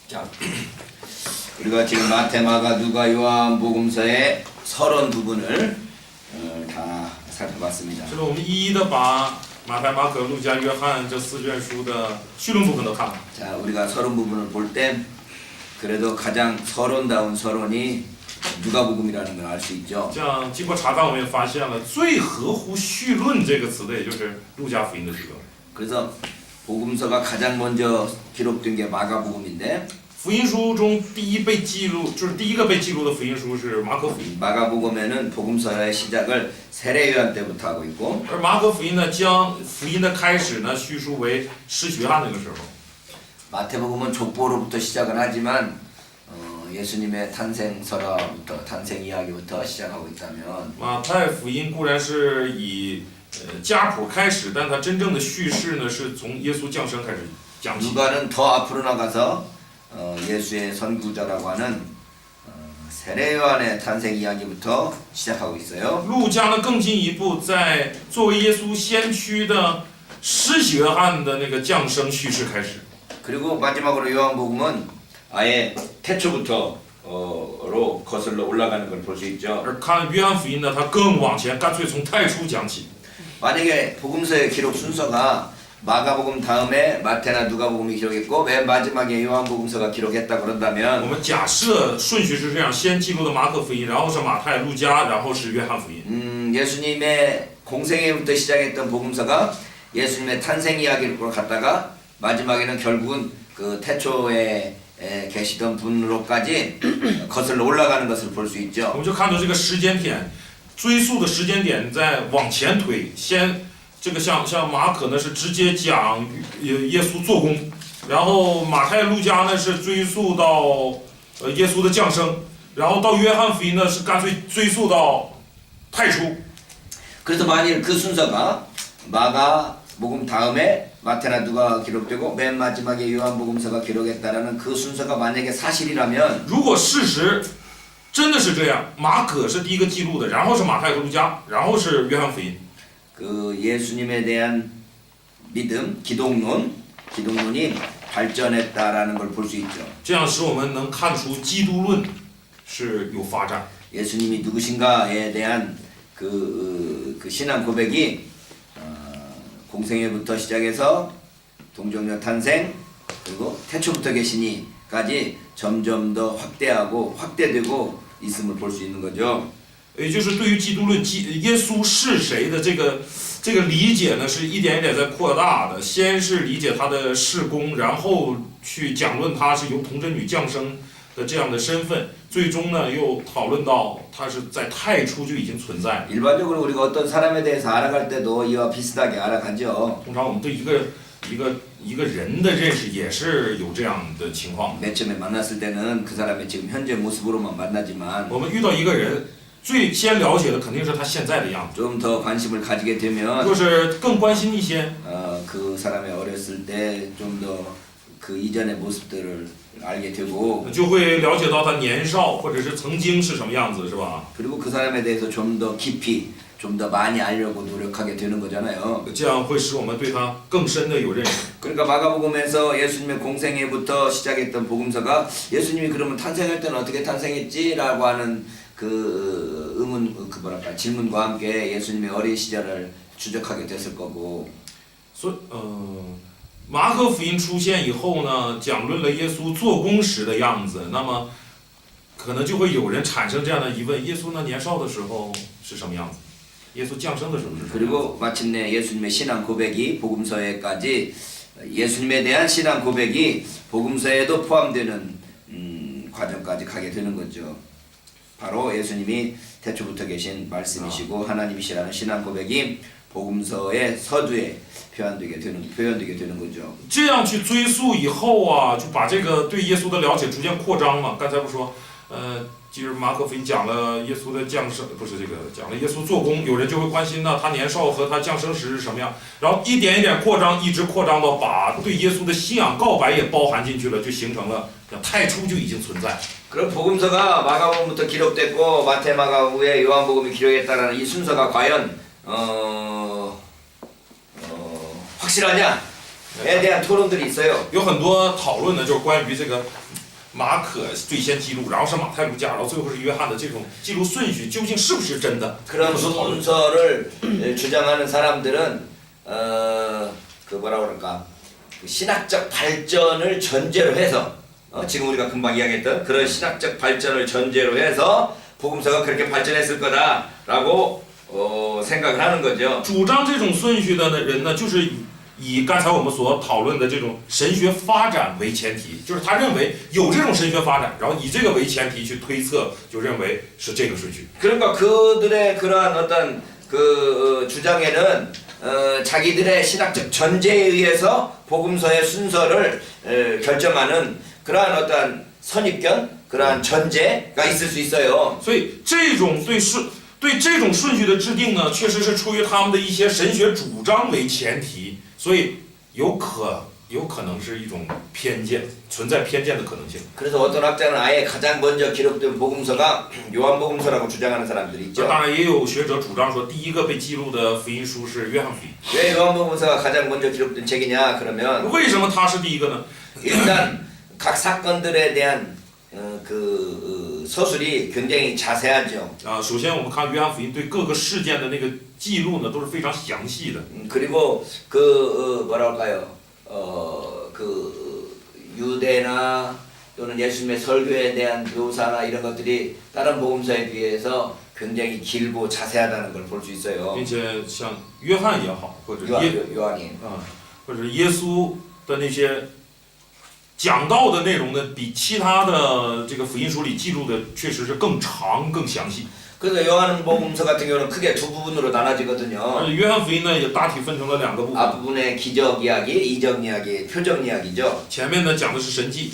자, 우리가 지금 마태, 마가, 누가, 요한 복음서의 서론 부분을 다 살펴봤습니다. 这是我们一一的把马太、马可、路加、约翰这4卷书的绪论部分都看了。 자, 우리가 서론 부분을 볼 때 그래도 가장 서론다운 서론이 누가복음이라는 걸 알 수 있죠. 这样经过查看，我们也发现了最合乎绪论这个词的，也就是路加福音的绪论。 그래서 복음서가 가장 먼저 기록된 게 마가복음인데 福音书中第一被记录，就是第一个被记录的福音书是马可福音， 마가복음에는 복음서의 시작을 세례요한 때부터 하고 있고 而马可福音呢，将福音的开始呢叙述为施洗约翰那个时候。 마태복음은 족보로부터 시작을 하지만 예수님의 탄생설화부터 탄생 이야기부터 시작하고 있다면 马太福音固然是以家谱开始，但它真正的叙事呢是从耶稣降生开始讲起。 누가는 더 앞으로 나가서 예수의 선구자라고 하는 세례요한의 탄생 이야기부터 시작하고 있어요. 路加呢更进一步，在作为耶稣先驱的施洗约翰的那个降生叙事开始。 그리고 마지막으로 요한복음은 아예 태초부터 로 거슬러 올라가는 걸 볼 수 있죠. 而看约翰福音呢，它更往前，干脆从太初讲起。 만약에 복음서의 기록 순서가 마가복음 다음에 마태나 누가복음이 기록했고 맨 마지막에 요한복음서가 기록했다 我 그런다면 们假设顺序是这样：先记录的马可福音，然后是马太、路加，然后是约翰福音。 예수님의 공생애부터 시작했던 복음서가 예수님의 탄생 이야기로 갔다가 마지막에는 결국은 그 태초에 계시던 분으로까지 거슬러 올라가는 것을 볼 수 我 있죠. 们就看到这个时间点，追溯的时间点在往前推。先这个像马可呢是直接讲耶稣做工，然后马太、路加呢是追溯到耶稣的降生，然后到约翰福音呢是干脆追溯到太初。 그래서 만일 그 순서가 마가복음 다음에 마태나 누가 기록되고 맨 마지막에 요한복음서가 기록했다라는 그 순서가 만약에 사실이라면 如果事实真的是这样，马可是第一个记录的，然后是马太和路加，然后是约翰福音。 그 예수님에 대한 믿음, 기독론이 발전했다라는 걸 볼 수 있죠. 这样使我们能看出基督论是有发展。 예수님이 누구신가에 대한 그 신앙 고백이 공생애부터 시작해서 동정녀 탄생 그리고 태초부터 계시니까지 점점 더 확대하고 확대되고 있음을 볼 수 있는 거죠. 也就是对于基督论，耶稣是谁的这个理解呢，是一点一点在扩大的。先是理解他的事工，然后去讲论他是由童贞女降生的这样的身份，最终呢又讨论到他是在太初就已经存在。 일반적으로 우리가 어떤 사람에 대해서 알아갈 때도 이와 비슷하게 알아가죠. 通常我们对一个人的认识也是有这样的情况。 맨 처음에 만났을 때는 그 사람의 지금 현재 모습으로만 만나지만 我们遇到一个人，最先了解的肯定是他现在的样子。 좀 더 관심을 가지게 되면 就是更关心一些， 그 사람의 어렸을 때 좀 더 그 이전의 모습들을 알게 되고 就会了解到他年少或者是曾经是什么样子，是吧？ 그리고 그 사람에 대해서 좀 더 깊이 좀 더 많이 알려고 노력하게 되는 거잖아요. 这样会使我们对他更深的有认识。 그러니까 마가복음에서 예수님의 공생애부터 시작했던 복음서가 예수님이 그러면 탄생할 때는 어떻게 탄생했지라고 하는 그 질문과 함께 예수님의 어린 시절을 추적하게 됐을 거고. 所以，马可福音出现以后呢，讲论了耶稣做工时的样子，那么可能就会有人产生这样的疑问：耶稣呢年少的时候是什么样子？耶稣降生的时候是什么样子？ 그리고 마침내 예수님의 신앙 고백이 복음서에까지 예수님에 대한 신앙 고백이 복음서에도 포함되는 과정까지 가게 되는 거죠. 바로 예수님이 태초부터 계신 말씀이시고 하나님이시라는 신앙 고백이 복음서의 서두에 표현되게 되는 거죠. 这样去追溯以后啊，就把这个对耶稣的了解逐渐扩张嘛。刚才不说，就是马可福音讲了耶稣的降生，不是这个讲了耶稣做工，有人就会关心呢，他年少和他降生时是什么样，然后一点一点扩张，一直扩张到把对耶稣的信仰告白也包含进去了，就形成了太初就已经存在。 그럼 복음서가 마가복음부터 기록됐고 마태, 마가 후에 요한복음이 기록했다라는 이 순서가 과연 확실하냐? 대한 토론들이 있어요. 有很多讨论呢，就是关于这个马可最先记录，然后是马太、路加，然后最后是约翰的这种记录顺序究竟是不是真的？ 그런 순서를 주장하는 사람들은 그 뭐라 그럴까 그 신학적 발전을 전제로 해서 지금 우리가 금방 이야기했던 그런 신학적 발전을 전제로 해서 복음서가 그렇게 발전했을 거다라고 생각을 하는 거죠. 主张这种顺序的人呢，就是以刚才我们所讨论的这种神学发展为前提，就是他认为有这种神学发展，然后以这个为前提去推测，就认为是这个顺序。 그러니까 그들의 그러한 어떤 그 주장에는 자기들의 신학적 전제에 의해서 복음서의 순서를 결정하는 그러한 어떤 선입견, 그러한 전제가 있을 수 있어요. 所以这种对这种顺序的制定呢，确实是出于他们的一些神学主张为前提，所以有可能是一种偏见，存在偏见的可能性。 그래서 어떤 학자는 아예 가장 먼저 기록된 복음서가 요한복음서라고 주장하는 사람들이 那 있죠. 当然也有学者主张说，第一个被记录的福音书是约翰福音。 왜 요한복음서가 가장 먼저 기록된 책이냐 그러면 为什么它是第一个呢？ 일단 각 사건들에 대한 서술이 굉장히 자세하죠. 首先我们看约翰福音对各个事件的那个记录呢，都是非常详细的。 그리고 뭐랄까요? 그 유대나 또는 예수님의 설교에 대한 묘사나 이런 것들이 다른 복음서에 비해서 굉장히 길고 자세하다는 걸 볼 수 있어요. 并且像约翰也好，或者 요한이 或者耶稣的那些讲道的内容呢，比其他的这个福音书里记录的确实是更长、更详细。 그래서 요한복음서 같은 경우는 크게 두 부분으로 나눠지거든요. 约翰福音呢也大体分成了两个部分， 앞부분의 기적 이야기, 이적 이야기, 표적 이야기죠. 前面呢讲的是神迹、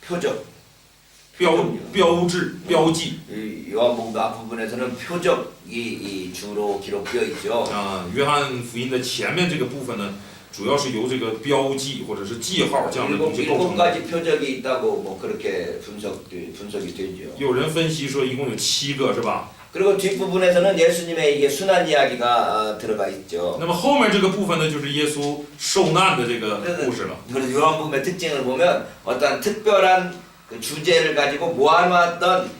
표적. 标志、标记。 이 요한복음도 앞부분에서는 표적이 주로 기록되어 있죠. 约翰福音的前面这个部分呢，主要是由这个标记或者是记号这样的东西构成的。 7가지 표적이 있다고 뭐 그렇게 분석이 되죠. 有人分析说一共有7个，是吧？ 그리고 뒷부분에서는 예수님의 이게 순환 이야기가 들어가 있죠. 那么后面这个部分呢，就是耶稣受难的这个故事了。 그래서 요한복음의 특징을 보면 어떤 특별한 그 주제를 가지고 모아놨던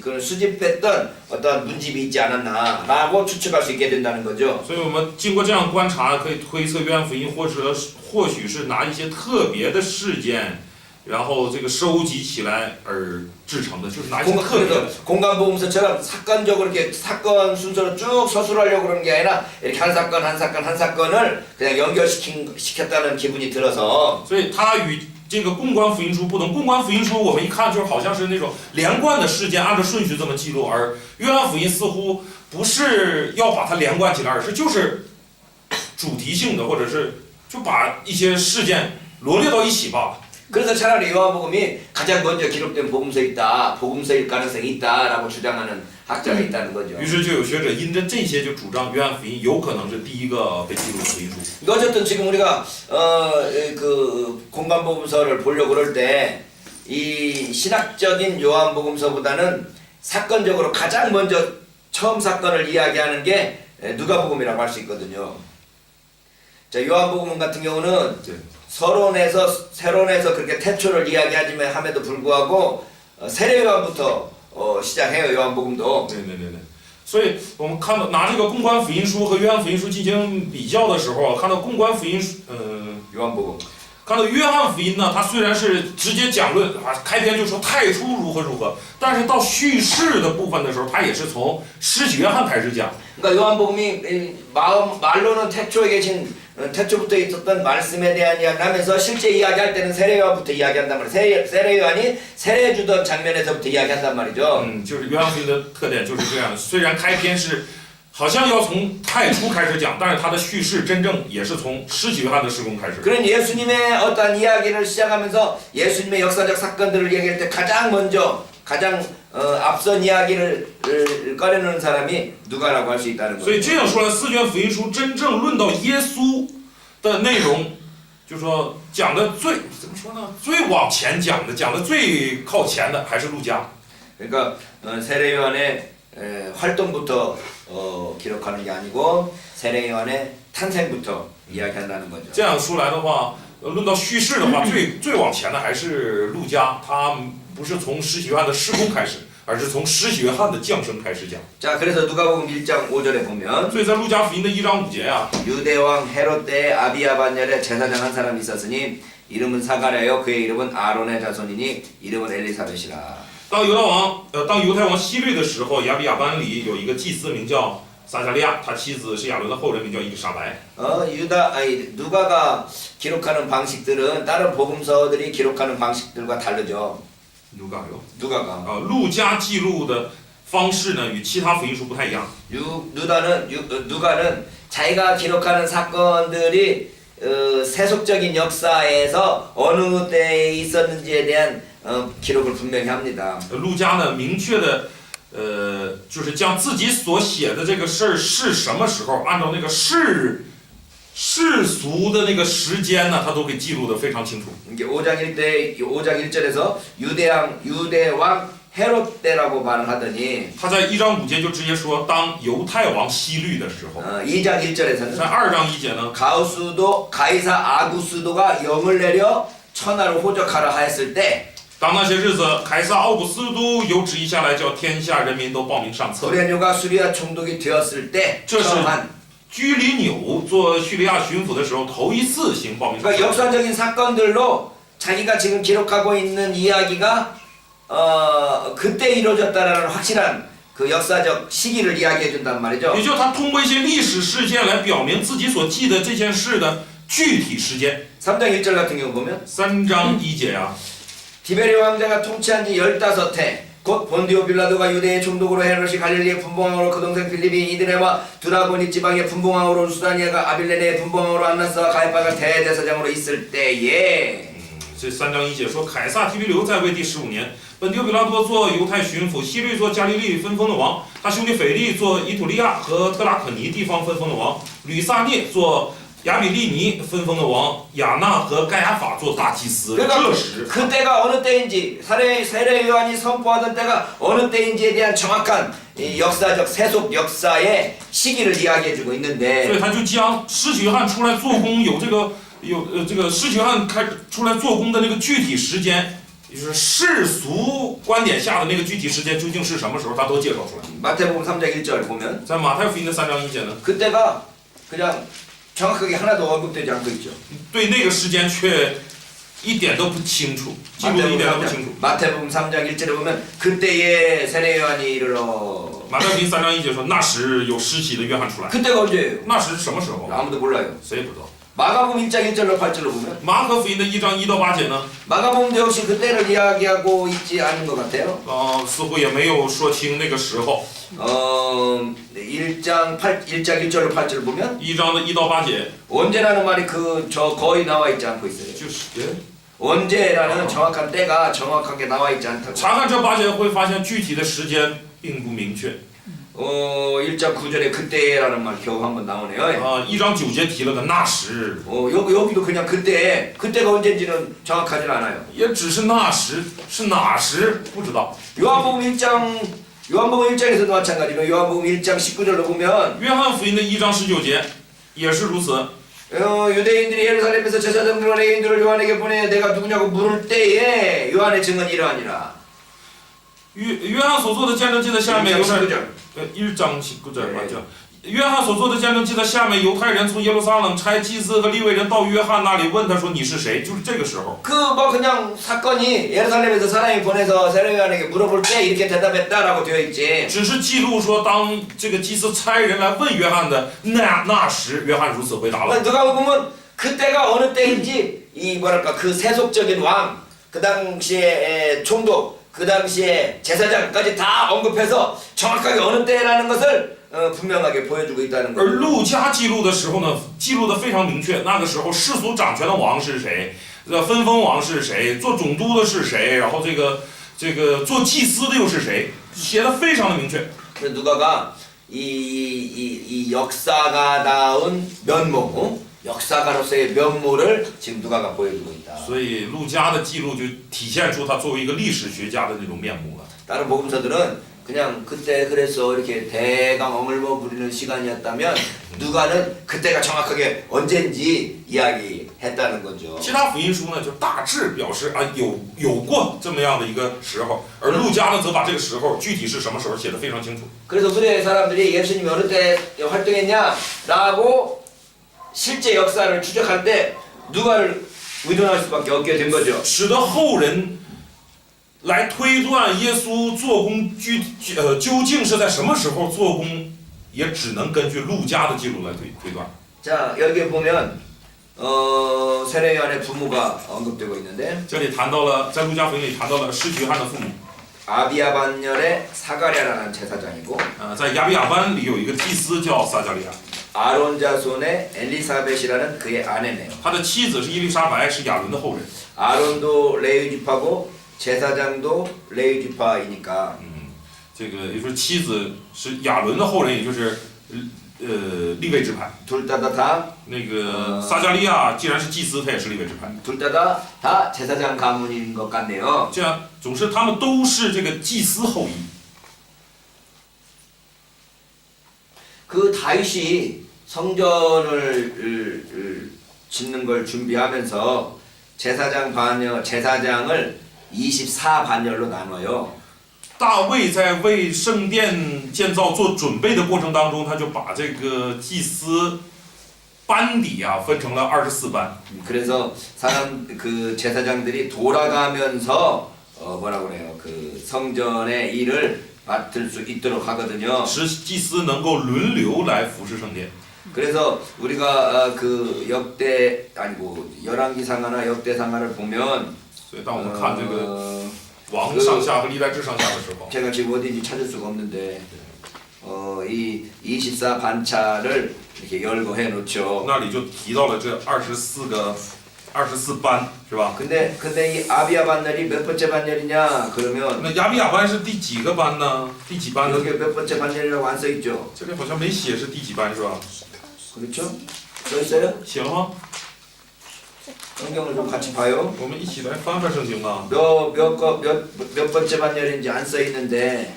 그런 수집했던 어떤 문집이 있지 않았나라고 추측할 수 있게 된다는 거죠. 所以我们经过这样观察，可以推测约翰福音或许是拿一些特别的事件，然后这个收集起来而制成的，就是拿一些特别的。 공간복음서처럼 사건적으로 이렇게 사건 순서로 쭉 서술하려고 그러는 게 아니라 이렇게 한 사건 한 사건 한 사건을 그냥 연결시켰다는 기분이 들어서 所以它与这个公关福音书不同，公关福音书我们一看就是好像是那种连贯的事件，按照顺序这么记录，而约翰福音似乎不是要把它连贯起来，而是就是主题性的，或者是就把一些事件罗列到一起罢了。 그래서 차라리 요한복음이 가장 먼저 기록된 복음서일 가능성이 있다라고 주장하는 학자가 있다는 거죠. 于是就有学者因着这些就主张约翰福音有可能是第一个被记录的福音书。 어쨌든 지금 우리가 그 공간복음서를 보려고 그럴 때 이 신학적인 요한복음서보다는 사건적으로 가장 먼저 처음 사건을 이야기하는 게 누가복음이라고 할 수 있거든요. 자, 요한복음 같은 경우는 서론에서 그렇게 태초를 이야기하지만 함에도 불구하고 세례요한부터 시작해요. 요한복음도. 对。所以我们看到拿这个公关福音书和约翰福音书进行比较的时候，看到公关福音书， 요한복음. 看到约翰福音呢，它虽然是直接讲论开篇就说太初如何如何，但是到叙事的部分的时候，它也是从施洗约翰开始讲。 그러니까 요한복음이 말로는 태초에 계신 태초부터 있었던 말씀에 대한 이야기를 하면서 실제 이야기할 때는 세례요한부터 이야기한단 말이에요. 세례요한이 세례 주던 장면에서부터 이야기한단 말이죠. 就是约翰福音的特点就是这样，虽然开篇是好像要从太初开始讲，但是它的叙事真正也是从施洗约翰的施工开始。 그런 예수님의 어떤 이야기를 시작하면서 예수님의 역사적 사건들을 얘기할 때 가장 앞선 이야기를 꺼내는 사람이 누가라고 할 수 있다는 거죠. 所以这样说来，四卷福音书真正论到耶稣的内容，就是说讲的怎么说呢？最往前讲的最靠前的还是路加。 그러니까 세례요한의 활동부터 기록하는 게 아니고 세례요한의 탄생부터 이야기한다는 거죠. 这样说来的话，论到叙事的话，最往前的还是路加，他不是从施洗约翰的施工开始，而是从施洗约翰的降生开始讲。 자, 그래서 누가복음 1장 5절에 보면 所以在路加福音的1章5节啊， 유대왕 헤롯 때 아비야 반열에 제사장 한 사람이 있었으니 이름은 사가랴요 그의 이름은 아론의 자손이니 이름은 엘리사벳이라. 当犹太王希律的时候，亚比亚班里有一个祭司名叫撒加利亚，他妻子是亚伦的后人，名叫以撒白。 누가가 기록하는 방식들은 다른 복음서들이 기록하는 방식들과 다르죠. 누가가. 路加记录的方式呢，与其他福音书不太一样。 누가는 자기가 기록하는 사건들이 세속적인 역사에서 어느 때에 있었는지에 대한 기록을 분명히 합니다. 路加呢，明确的，就是将自己所写的这个事儿是什么时候，按照那个世俗的那个时间呢，他都给记录的非常清楚。 이게 5장 1절에서 유대왕 헤롯 때라고 발언하더니 他在1章5节就直接说，当犹太王希律的时候。 2장 1절에서는 在2章1节呢， 가이사 아구스도가 영을 내려 천하를 호적하라 하였을 때 当那些日子，凯撒奥古斯都有旨意下来，叫天下人民都报名上册。 구레뇨가 수리아 총독이 되었을 때 这是 처음한 居里纽做叙利亚巡抚的时候头一次行报名上 그러니까 册。 역사적인 사건들로 자기가 지금 기록하고 있는 이야기가 그때 이루어졌다라는 확실한 그 역사적 시기를 이야기해 준단 말이죠. 也就是他通过一些历史事件来表明自己所记的这件事的具体时间。 3장 1절 같은 경우 보면 3章1节啊， 디베리오 왕자가 통치한 지 15해 곧 본디오 빌라도가 유대의 총독으로 헤롯이 갈릴리의 분봉왕으로 그 동생 빌립이 이드레와 두라고니 지방의 분봉왕으로 수다니아가 아빌레네의 분봉왕으로 안나스와 가이파가 대제사장으로 있을 때에 这3章1节说，凯撒提比留在位第15年，本丢比拉多做犹太巡抚，希律做加利利分封的王，他兄弟腓力做以土利亚和特拉可尼地方分封的王，吕撒涅做亚比利尼分封的王，亚纳和盖亚法做大祭司。 그러니까 这时 그때가 어느 때인지 세례 요한이 선포하던 때가 어느 때인지에 대한 정확한 이 역사적 세속 역사의 시기를 이야기해주고 所 있는데 以他就将施洗约翰出来做工这个施洗约翰出来做工的那个具体时间，就是世俗观点下的那个具体时间究竟是什么时候，他都介绍出来。 마태복음 3장 1절 보면 在马太福音的3章1节呢， 그때가 그냥 정확하게 하나도 언급되지 않고 있죠. 对那个时间却一点都不清楚，记录的一点都不清楚。 마태복음 3장 1절에 보면 그때에 세례 요한이 이르러 马太福音3章1节说，那时有施洗的约翰出来， 그때가 언제예요? 那时是什么时候？ 아무도 몰라요. 谁也不知道。 마가복음 1장 1절로 8절로 보면 马可福音的1章1到8节呢， 마가복음도 역시 그때를 이야기하고 있지 않은 것 같아요. 似乎也没有说清那个时候。 1장 1절로 8절 보면 1章的1到8节 언제라는 말이 거의 나와 있지 않고 있어요. 就是。 언제라는 정확한 때가 정확하게 나와 있지 않다고. 查看这8节会发现具体的时间并不明确。 1장 9절에 그때라는 말 겨우 한번 나오네요. 1章9节提了个那时， 여기도 그냥 그때가 언제인지는 정확하진 않아요. 也只是那时，是哪时不知道。 요한복음 1장에서도 마찬가지로 요한복음 1장 19절로 보면 约翰福音的1章19节也是如此。 유대인들이 예루살렘에서 제사장들과 레위인들을 요한에게 보내 내가 누구냐고 물을 때에 요한의 증언이 이러하니라. 约翰所做的见证记在下面， 1장 19절. 1章19节。约翰所做的见证记在下面，犹太人从耶路撒冷差祭司和利未人到约翰那里，问他说：“你是谁？”就是这个时候。 그냥 사건이 예루살렘에서 사람이 보내서 세례 요한에게 물어볼 때 이렇게 대답했다라고 되어 있지. 只是记录说，当这个祭司差人来问约翰的那时，约翰如此回答了。 누가 보면 그때가 어느 때인지 그 세속적인 왕, 그 당시에 총독, 그 당시에 제사장까지 다 언급해서 정확하게 어느 때라는 것을 분명하게 보여주고 있다는 而 거죠. 路加记录的时候呢，记录的非常明确，那个时候世俗掌权的王是谁，分封王是谁，做总督的是谁，然后这个做祭司的又是谁，写的非常的明确。 그래서 누가가 이 역사가다운 면모, 역사가로서의 면모를 지금 누가가 보여주고 있다. 所以路加的记录就体现出他作为一个历史学家的那种面目了。 다른 복음서들은 그냥 그때 그래서 이렇게 대강 어물버 부리는 시간이었다면 누가는 그때가 정확하게 언젠지 이야기했다는 거죠. 其他福音书呢，就大致表示啊有过这么样的一个时候，而路加呢，则把这个时候具体是什么时候写得非常清楚。 그래서 무대 사람들이 예수님이 어느 때 활동했냐라고 실제 역사를 추적할 때 누가를 의존할 수밖에 없게 된 거죠. 使得后人来推断耶稣做工究竟是在什么时候做工，也只能根据路加的记录来推断。 자 여기에 보면 세례 요한의 부모가 언급되고 있는데 这里谈到了，在路加福音里谈到了施洗约翰的父母。 아비야 반열의 사가랴라는 제사장이고 在亚比亚班里有一个祭司叫撒加利亚， 아론 자손의 엘리사벳이라는 그의 아내네요. 他的妻子是伊丽莎白，是亚伦的后人。 아론도 레위 지파고 제사장도 레위 지파이니까 这个也就是妻子是亚伦的后人，也就是利未支派。 둘 다 那个撒加利亚既然是祭司，他也是利未支派。 둘 다 제사장 가문인 것 같네요. 这样总是他们都是这个祭司后裔。 그 다윗이 성전을 짓는 걸 준비하면서 제사장을 24반열로 나눠요. 大卫在为圣殿建造做准备的过程当中，他就把这个祭司班底啊分成了24班。 그래서 그 제사장들이 돌아가면서 뭐라 그래요? 그 성전의 일을 맡을 수 있도록 하거든요. 使祭司能够轮流来服侍圣殿。 그래서 우리가 그 역대 아니고 열왕기상하나 역대상하를 보면 所以当我们看这个王上下和历代志上下的时候， 제가 지금 어딘지 찾을 수가 없는데 이 24반차를 이렇게 열고 해놓죠. 那里就提到了这24班，是吧？ 근데 이 아비야 반열이 몇 번째 반열이냐 그러면 那亚比亚班是第几个班呢？第几班呢？ 여기 몇 번째 반열이라고 안 써 있죠? 这里好像没写是第几班，是吧？ 그렇죠? 써 있어요? 写了吗？ 성경을 좀 같이 봐요. 我们一起来翻翻圣经啊。 몇 번째 반열인지 안 써 있는데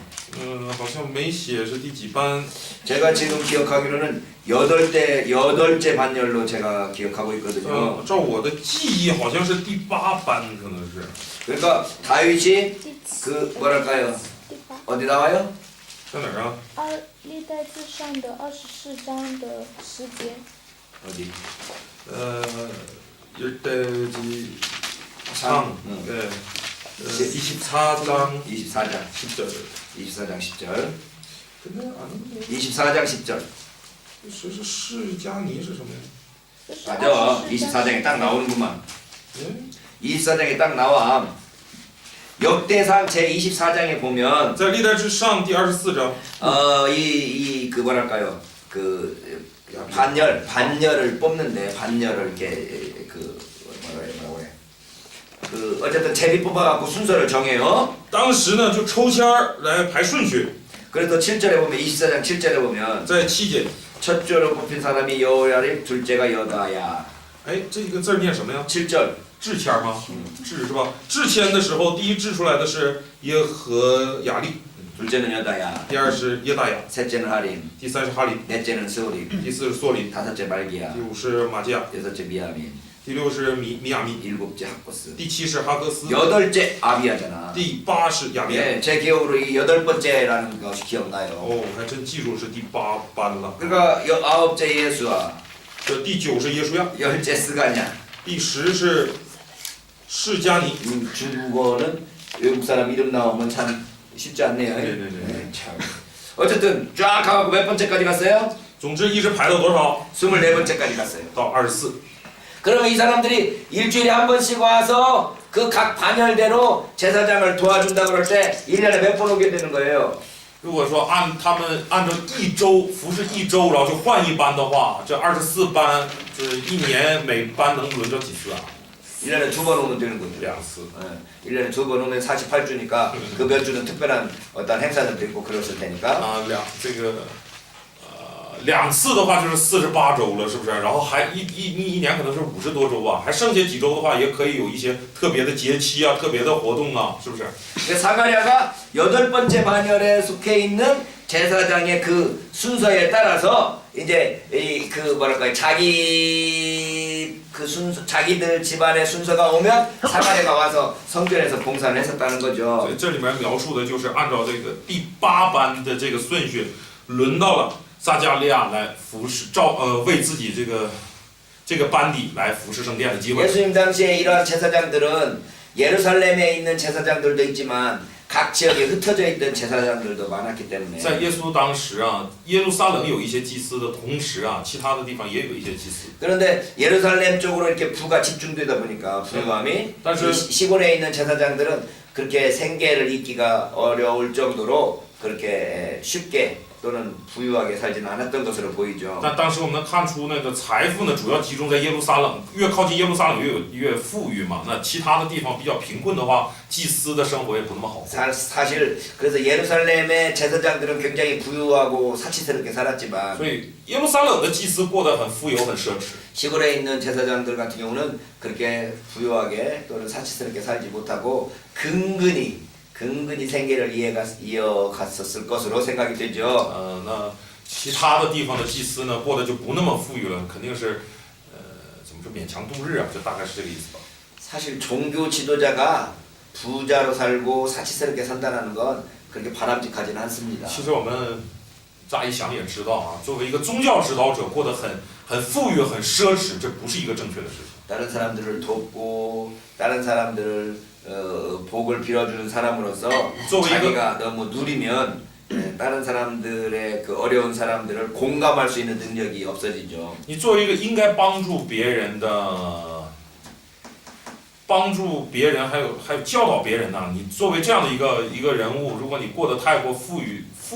好像没写是第几班。 제가 지금 기억하기로는 여덟째 반열로 제가 기억하고 있거든요. 照我的记忆好像是第8班，可能是。 그러니까 다윗이 그 뭐랄까요? 어디 나와요? 在哪儿啊？历代志上的24章的10节。 어디? 일대지상 네. 24장 24장 10절. 24장 10절. 근데 아는데 24장 10절. 是释迦尼是什么呀？ 맞아. 24장에 딱 나오는구만. 네? 24장에 딱 나와. 역대상 제 24장에 보면 在历代志上第24章， 그 뭐랄까요? 그 반열을 뽑는데 반열을 이렇게 그 뭐라고 해? 그 어쨌든 제비 뽑아갖고 순서를 정해요. 当时呢就抽签儿来排顺序， 그래서 7절에 보면 24장 7절에 보면 在7节， 첫 조로 뽑힌 사람이 여호야립, 둘째가 여다야. 哎，这个字儿念什么呀？ 7절 制签儿吗？制是吧？制签的时候，第一制出来的是耶和雅利， 둘째는 여다야. 第二是耶大雅， 셋째는 하림, 第三是哈林， 넷째는 스오림, 第四是梭林， 다섯째 말기야, 第五是马基亚， 여섯째 미야민, 第六是米亚密， 일곱째 학거스, 第七是哈戈斯， 여덟째 아비야잖아. 第8是亚比亚。 예, 제 기억으로 이 여덟 번째라는 것이 기억나요. 哦，还真记住是第8班了。 그러니까 아홉째 예수와 这第9是耶稣亚， 열째 스가냐. 第10是释迦尼。 중국어는 외국 사람 이름 나오면 참 쉽지 않네요. 네네네. 네, 참. 어쨌든 쫙 가고 몇 번째까지 갔어요? 总之一直排到多少？ 24번째까지 갔어요. 到24。 그러면 이 사람들이 일주일에 한 번씩 와서 그 각 반열대로 제사장을 도와준다 그럴 때 1년에 몇 번 오게 되는 거예요. 如果说他们按照一周服侍一周，然后就换一班的话，这24班，这一年每班能轮着几次啊？ 1년에 2번 오면 되는 거죠. 2次。 1년에 2번 오면 48주니까 그 몇 주는 특별한 어떤 행사들도 있고 그랬을 테니까 这个2次的话就是48周了，是不是？然后还一年可能是50多周啊，还剩下几周的话，也可以有一些特别的节期啊、特别的活动啊，是不是？ 사가랴가 8번째 반열에 속해 있는 제사장의 그 순서에 따라서 이제 그 뭐랄까요 자기 그 순서 자기들 집안의 순서가 오면 사가랴가 와서 성전에서 봉사를 했었다는 所 거죠. 以这里面描述的就是按照这个第8班的这个顺序，轮到了撒迦利亚来服侍为自己这个班底来服侍圣殿的机会。 예수님 당시에 이러한 제사장들은 예루살렘에 있는 제사장들도 있지만 각 지역에 흩어져 있던 제사장들도 많았기 때문에 在耶稣当时啊，耶路撒冷有一些祭司的同时啊，其他的地方也有一些祭司。 그런데 예루살렘 쪽으로 이렇게 부가 집중되다 보니까 부유함이 사실- 이 시골에 있는 제사장들은 그렇게 생계를 잇기가 어려울 정도로 그렇게 쉽게 또는 부유하게 살지는 않았던 것으로 보이죠. 但当时我们能看出那个财富呢，主要集中在耶路撒冷，越靠近耶路撒冷越富裕嘛。那其他的地方比较贫困的话，祭司的生活也不那么好过。 사실 그래서 예루살렘의 제사장들은 굉장히 부유하고 사치스럽게 살았지만 所以耶路撒冷的祭司过得很富有、很奢侈。 시골에 있는 제사장들 같은 경우는 그렇게 부유하게 또는 사치스럽게 살지 못하고 근근히 생계를 이어갔었을 것으로 생각이 되죠. 那其他的地方的祭司呢，过得就不那么富裕了，肯定是怎么说勉强度日啊，就大概是这个意思吧。 사실 종교 지도자가 부자로 살고 사치스럽게 산다는 건 그렇게 바람직하지는 않습니다. 其实我们乍一想也知道啊，作为一个宗教指导者，过得很富裕、很奢侈，这不是一个正确的事情。 다른 사람들을 돕고 다른 사람들을 복을 빌어주는 사람으로서 자기가 너무 누리면 다른 사람들의 그 어려운 사람들을 공감할 수 있는 능력이 없어지죠. 你作为一个应该帮助别人，还有教导别人呢，你作为这样的一个人物，如果你过得太过富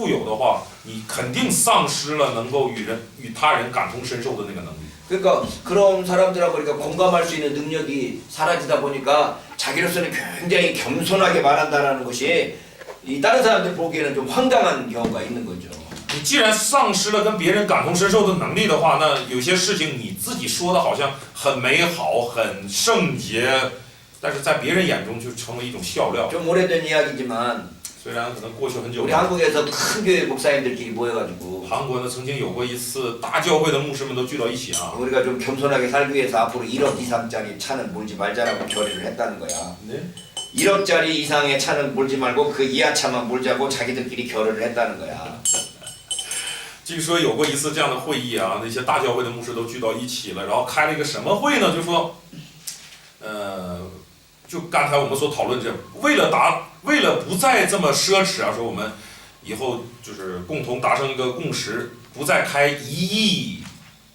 有的话，你肯定丧失了能够与他人感同身受的那个能力。 그러니까 그런 사람들하고 우리가 공감할 수 있는 능력이 사라지다 보니까 자기로서는 굉장히 겸손하게 말한다라는 것이 이 다른 사람들 보기에는 좀 황당한 경우가 있는 거죠. 你既然丧失了跟别人感同身受的能力的话，那有些事情你自己说的好像很美好、很圣洁，但是在别人眼中就成为一种笑料。 좀 오래된 이야기지만 虽然可能过去很久 우리 了， 한국에서 큰 교회 목사님들끼리 모여가지고 韩国呢曾经有过一次大教会的牧师们都聚到一起啊。 우리가 좀 겸손하게 살기 위해서 앞으로 1억 이상짜리 차는 몰지 말자라고 결의를 했다는 거야. 1억짜리 이상의 차는 몰지 말고 그 이하 차만 몰자고 자기들끼리 결의를 했다는 거야. 据说有过一次这样的会议啊，那些大教会的牧师都聚到一起了，然后开了一个什么会呢？就说，就刚才我们所讨论这，为了不再这么奢侈啊，说我们以后就是共同达成一个共识，不再开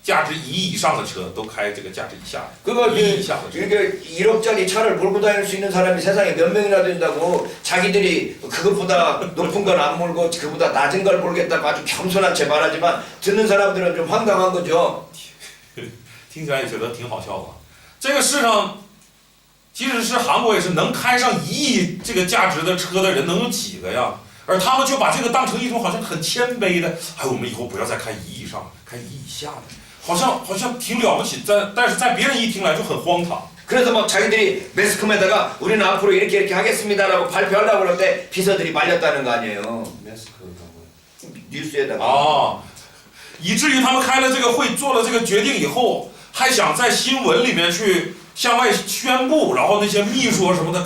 价值1亿以上的车，都开这个价值以下的。 그거 1亿以下的车。 이게 1억짜리 차를 몰고 다닐 수 있는 사람이 세상에 몇 명이나 된다고 자기들이 그것보다 높은 건 안 몰고 그보다 낮은 걸 몰겠다고 아주 겸손한 채 말하지만 듣는 사람들은 좀 황당한 거죠. 听起来也觉得挺好笑的。这个世上，即使是韩国也是能开上1亿这个价值的车的人能有几个呀？而他们却把这个当成一种好像很谦卑的，哎，我们以后不要再开1亿以上，开1亿以下的，好像挺了不起，但是在别人一听来就很荒唐。 그래서 막 자기들이 매스컴에다가 우리는 앞으로 이렇게 하겠습니다라고 발표하려고 그럴 때 비서들이 말렸다는 거 아니에요. 뉴스에다가. 啊，以至于他们开了这个会，做了这个决定以后，还想在新闻里面去向外宣布，然后那些秘书什么的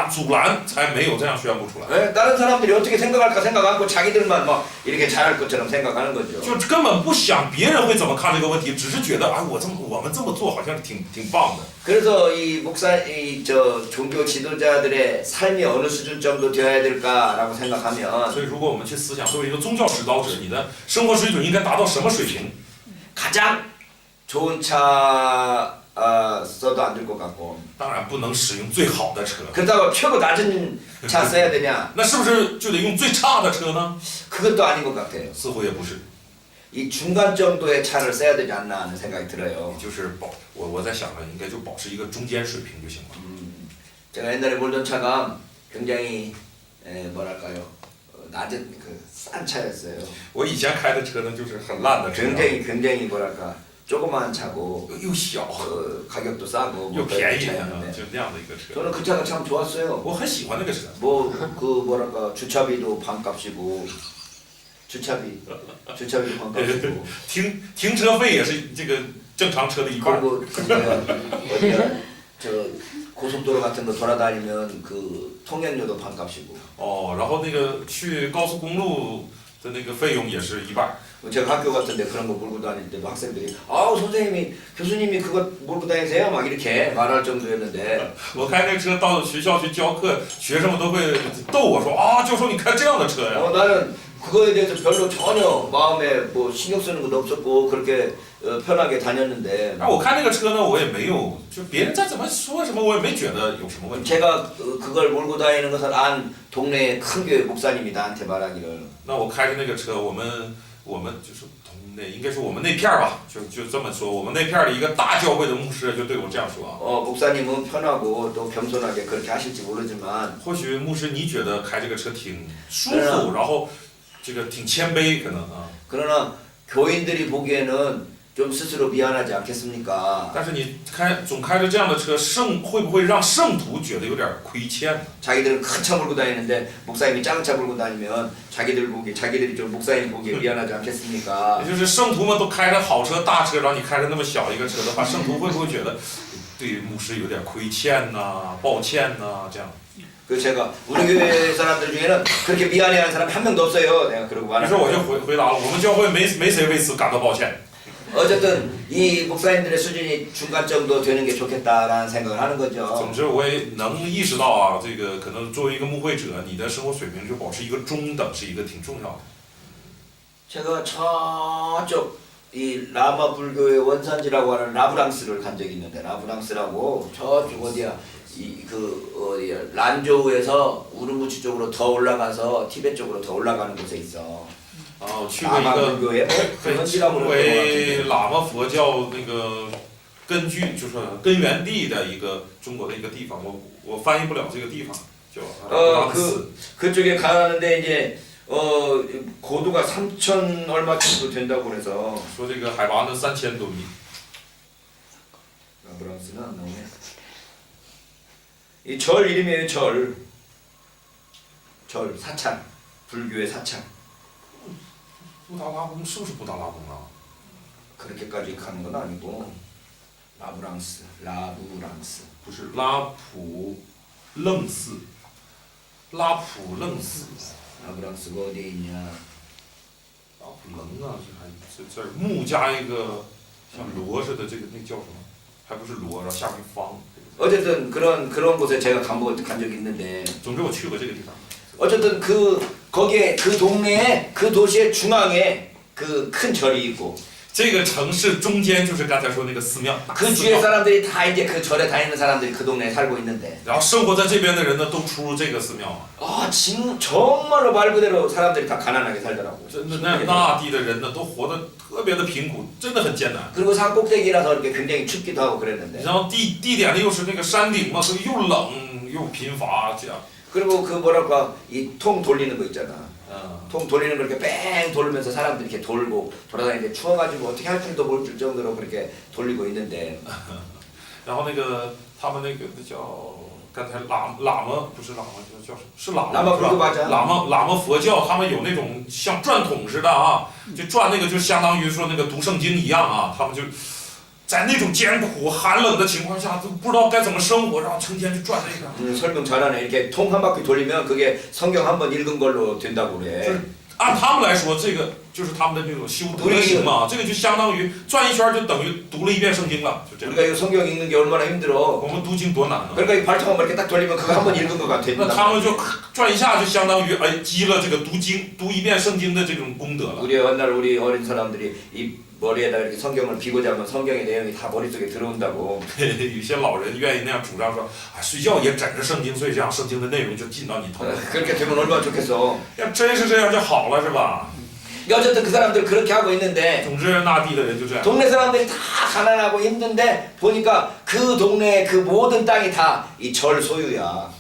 阻拦，才没有这样宣布出来。 네, 다른 사람들이 어떻게 생각할까 생각 않고 자기들만 막 이렇게 잘할 것처럼 생각하는 거죠. 就根本不想别人会怎么看这个问题，只是觉得哎，我们这么做好像挺棒的。 그래서 이 종교 지도자들의 삶이 어느 수준 정도 되어야 될까라고 생각하면 所以，如果我们去思想，作为一个宗教指导者，你的生活水准应该达到什么水平？ 가장 좋은 차 써도 안 될 것 같고 当然不能使用最好的车， 그렇다고 최고 낮은 차 써야 되냐? 那是不是就得用最差的车呢？ 그것도 아닌 것 같아요. 似乎也不是。 이 중간 정도의 차를 써야 되지 않나 하는 생각이 들어요. 就是我在想着应该就保持一个中间水平就行了。 제가 옛날에 몰던 차가 굉장히 뭐랄까요 낮은 그 싼 차였어요. 我以前开的车呢，就是很烂的车， 굉장히 뭐랄까 조그만 차고 又小 가격도 싸고 又 뭐 便 그런 宜， 차였는데 就那样的一个车。 저는 그 차가 참 좋았어요. 我很喜欢那个车。 뭐 그 뭐랄까 주차비도 반값이고 주차비도 반값이고 停车费也是这个正常车的一半。 그리고 그 뭐야 어디야 저 고속도로 같은 거 돌아다니면 그 통행료도 반값이고 哦，然后那个去高速公路的那个费用也是一半。 제가 학교 같은데 그런 거 몰고 다닐 때도 학생들이 아우 선생님이 교수님이 그거 몰고 다니세요? 막 이렇게 말할 정도였는데 我开那个车到学校去教课，学生们都会逗我说啊，教授你开这样的车呀？ 나는 그거에 대해서 별로 전혀 마음에 뭐 신경 쓰는 것도 없었고 그렇게 편하게 다녔는데 但我开那个车呢，我也没有，就别人再怎么说什么，我也没觉得有什么问题。 제가 그걸 몰고 다니는 것을 안 동네 큰 교회 목사님이 나한테 말하기를 那我开着那个车，我们就是同那应该说我们那片儿吧，就这么说，我们那片儿的一个大教会的牧师就对我这样说。 목사님은 편하고 또 겸손하게 그렇게 하실지 모르지만 或许牧师你觉得开这个车挺舒服，然后这个挺谦卑可能啊， 그러나 교인들이 보기에는 좀 스스로 미안하지 않겠습니까? 但是你总开着这样的车，会不会让圣徒觉得有点亏欠呢？ 자기들은 큰 차 몰고 다니는데 목사님이 작은 차 몰고 다니면 자기들이 좀 목사님 보기에 미안하지 않겠습니까? 也就是圣徒们都开着好车大车，让你开着那么小一个车的话，圣徒会不会觉得对牧师有点亏欠呐、抱歉呐、这样？ 그 제가 우리 교회 사람들 중에는 그렇게 미안해하는 사람 한 명도 없어요. 내가 그러고 于是我就 말하는 回答了，我们教会没谁为此感到抱歉。 어쨌든 이 목사님들의 수준이 중간 정도 되는 게 좋겠다라는 생각을 하는 总 거죠. 之，我也能意识到啊，这个可能作为一个牧会者，你的生活水平就保持一个中等，是一个挺重要的。 제가 저쪽 이 라마 불교의 원산지라고 하는 라브랑스를 간 적이 있는데 라브랑스라고 저쪽 어디야 이 그 어디야 란조우에서 우르무치 쪽으로 더 올라가서 티베트 쪽으로 더 올라가는 곳에 있어. 啊，我去过一 라마 个 불교의 被 원지라고 称 그러는 것 为 같은데 喇嘛佛教那个就是根源地的一个中国的一个地方，我翻译不了这个地方，叫阿拉斯。 그쪽에 가는데 이제 고도가 3천 얼마 정도 된다고 그래서 说这个海拔呢3000多米， 라브랑스는 안 나오네. 이 절 이름이에요. 절 사찰 불교의 사찰 布达拉宫是不是布达拉宫啊？ 그렇게까지 가는 건 아니고 라브랑스 不是拉普楞寺，拉普楞寺， 라브랑스가 어디에 있냐? 拉普楞啊，这儿木加一个像螺似的，这个那叫什么？还不是螺，然后下面方。 어쨌든 그런 곳에 제가 간 적이 있는데 总之我去过这个地方。 어쨌든 거기에 그 동네에 그 도시의 중앙에 그 큰 절이 있고 这个城市中间就是刚才说那个寺庙， 그 주위의 사람들이 다 이제 그 절에 다니는 사람들이 그 동네에 살고 있는데 然后生活在这边的人呢，都出入这个寺庙。 정말로 말 그대로 사람들이 다 가난하게 살더라고. 真的，那地的人呢，都活得特别的贫苦，真的很艰难。 그리고 산 꼭대기라서 이렇게 굉장히 춥기도 하고 그랬는데. 然后地点呢又是那个山顶嘛，所以又冷又贫乏这样。 그리고 그 뭐랄까 이 통 돌리는 거 있잖아. 嗯， 통 돌리는 거 이렇게 뺑 돌면서 사람들이 이렇게 돌고 돌아다니는데 추워가지고 어떻게 할 줄도 모를 정도로 그렇게 돌리고 있는데. 然后那个他们那叫刚才喇嘛不是喇嘛叫什么？是喇嘛是吧？喇嘛佛教他们有那种像转筒似的啊，就转那个就相当于说那个读圣经一样啊，他们就。 在那种艰苦寒冷的情况下，都不知道该怎么生活，然后成天就转这个。 설명 잘하네. 이렇게 통 한 바퀴 돌리면 그게 성경 한 번 읽은 걸로 된다고 그래. 按他们来说，这个就是他们的那种修德行嘛，这个就相当于转一圈就等于读了一遍圣经了，就这样。 우리가 이 성경 읽는 게 얼마나 힘들어. 我们读经多难啊！ 그러니까 이 발톱 한번 이렇게 딱 돌리면 그거 한 번 읽은 것 같아. 那他们就转一下就相当于积了这个读一遍圣经的这种功德了。 우리 옛날 우리 어린 사람들이 이 머리에다 이렇게 성경을 비고 자면 성경의 내용이 다 머릿속에 들어온다고. 有些老人愿意那样主张说，啊，睡觉也枕着圣经，所以这样圣经的内容就进到你头里。 그렇게 되면 얼마나 좋겠어. 要真是这样就好了，是吧？ 어쨌든 그 사람들 그렇게 하고 있는데 总之那地的人就这样。 동네 사람들이 다 가난하고 힘든데 보니까 그 동네 그 모든 땅이 다 이 절 소유야.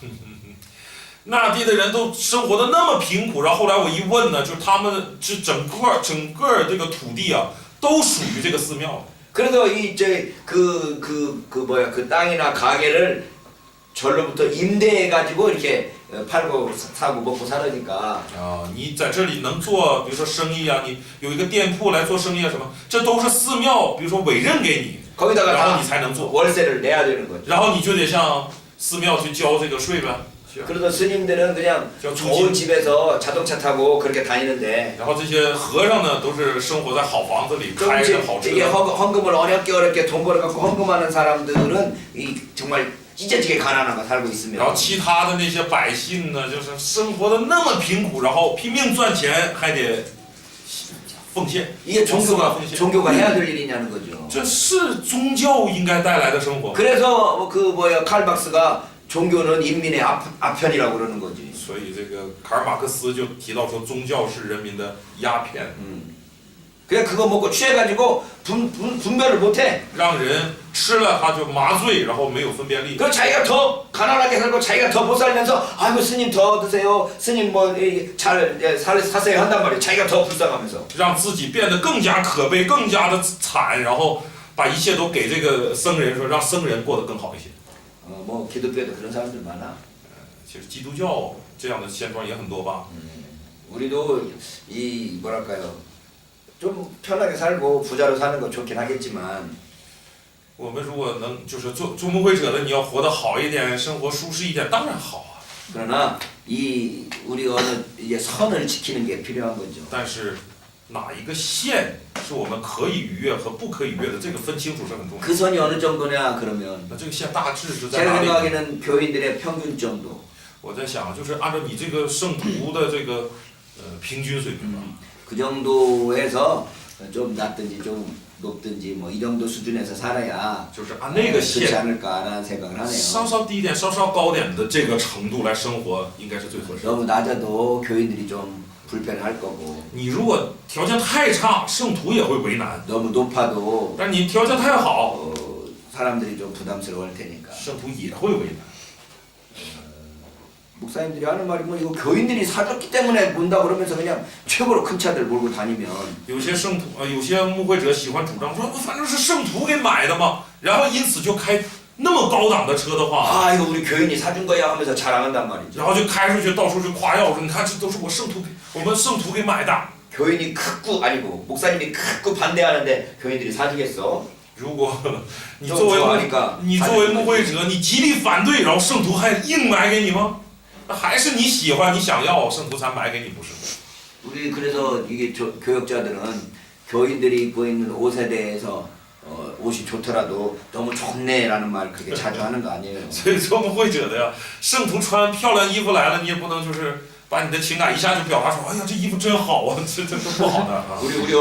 那地的人都生活的那么贫苦，然后后来我一问呢，就是他们是整个这个土地啊，都属于这个寺庙的。 그래서 이제 그 땅이나 가게를 절로부터 임대해 가지고 이렇게 팔고 사고 먹고 살으니까 你在这里能做，比如说生意啊，你有一个店铺来做生意啊什么，这都是寺庙，比如说委任给你， 거기다가 然后 다 你才能做， 월세를 내야 되는 거죠. 然后你就得向寺庙去交这个税呗。 그래서 스님들은 그냥 저 좋은 집에서 자동차 타고 그렇게 다니는데 然后这些和尚呢，都是生活在好房子里，开着 조금씩 好车。 이게 헌금을 어렵게 돈 벌어갖고 헌금하는 사람들은 이 정말 찢어지게 가난하고 살고 然后 있으면 其他的那些百姓呢，就是生活的那么贫苦，然后拼命赚钱，还得奉献。 이게 奉献。 종교가 해야 될 일이냐는 거죠. 这是宗教应该带来的生活。 그래서 칼박스가 종교는 인민의 아편이라고 그러는 거지. 所以这个卡尔马克思就提到说，宗教是人民的鸦片， 그냥 그거 먹고 취해가지고 분별을 못해. 让人吃了他就麻醉，然后没有分辨力。 그 자기가 더 가난하게 살고 자기가 더 못 살면서 아이고 스님 더 드세요. 스님 뭐잘 사세요 한단 말이에요. 자기가 더 불쌍하면서. 让自己变得更加可悲，更加的惨，然后把一切都给这个僧人，说让僧人过得更好一些。 뭐 기독교에도 그런 사람들 많아. 其实基督教这样的现状也很多吧。 우리도 이 뭐랄까요 좀 편하게 살고 부자로 사는 거 좋긴 하겠지만 我们如果能就是做牧会者的，你要活得好一点，生活舒适一点，当然好啊。 그러나 이 우리 어느 이제 선을 지키는 게 필요한 거죠. 但是哪一个线是我们可以逾越和不可以逾越的，这个分清楚是很重要的。 그 선이 어느 정도냐 그러면 那这个线大致是在 제가 哪里？ 생각하기에는 교인들의 평균 정도. 我在想，就是按照你这个圣徒的这个平均水平吧。 그 정도에서 좀 낮든지 좀 높든지 뭐 이 정도 수준에서 살아야 就是按那个 좋지 线， 않을까라는 생각을 稍 하네요. 稍低一点、稍稍高点的这个程度来生活，应该是最合适的。 너무 낮아도 교인들이 좀 불편할 거고 你如果条件太差，圣徒也会为难； 너무 높아도 但你条件太好， 사람들이 좀 부담스러울 테니까. 圣徒也会为难。 목사님들이 하는 말이 뭐 이거 교인들이 사줬기 때문에 문다 그러면서 그냥 최고로 큰 차들 몰고 다니면 有些圣徒有些牧会者喜欢主张说，反正是圣徒给买的嘛，然后因此就开那么高档的车的话， 아 이거 우리 교인이 사준 거야 하면서 자랑한단 말이죠. 然后就开出去到处去夸耀说，你看这都是我们圣徒给买的。 교인이 크고 아니고 목사님이 크고 반대하는데 교인들이 사주겠어? 如果你좀 作为 좋아하니까 你作为牧会者，你极力反对，然后圣徒还硬买给你吗？那还是你喜欢你想要，圣徒才买给你，不是？ 우리 그래서 이게 교역자들은 교인들이 입고 있는 옷에 대해서 옷이 좋더라도 너무 좋네라는 말 그렇게 자주 하는 거 아니에요. 所以做牧会者的呀，圣徒穿漂亮衣服来了，你也不能就是把你的情感一下就表达说，哎呀，这衣服真好啊，这不好的啊。 우리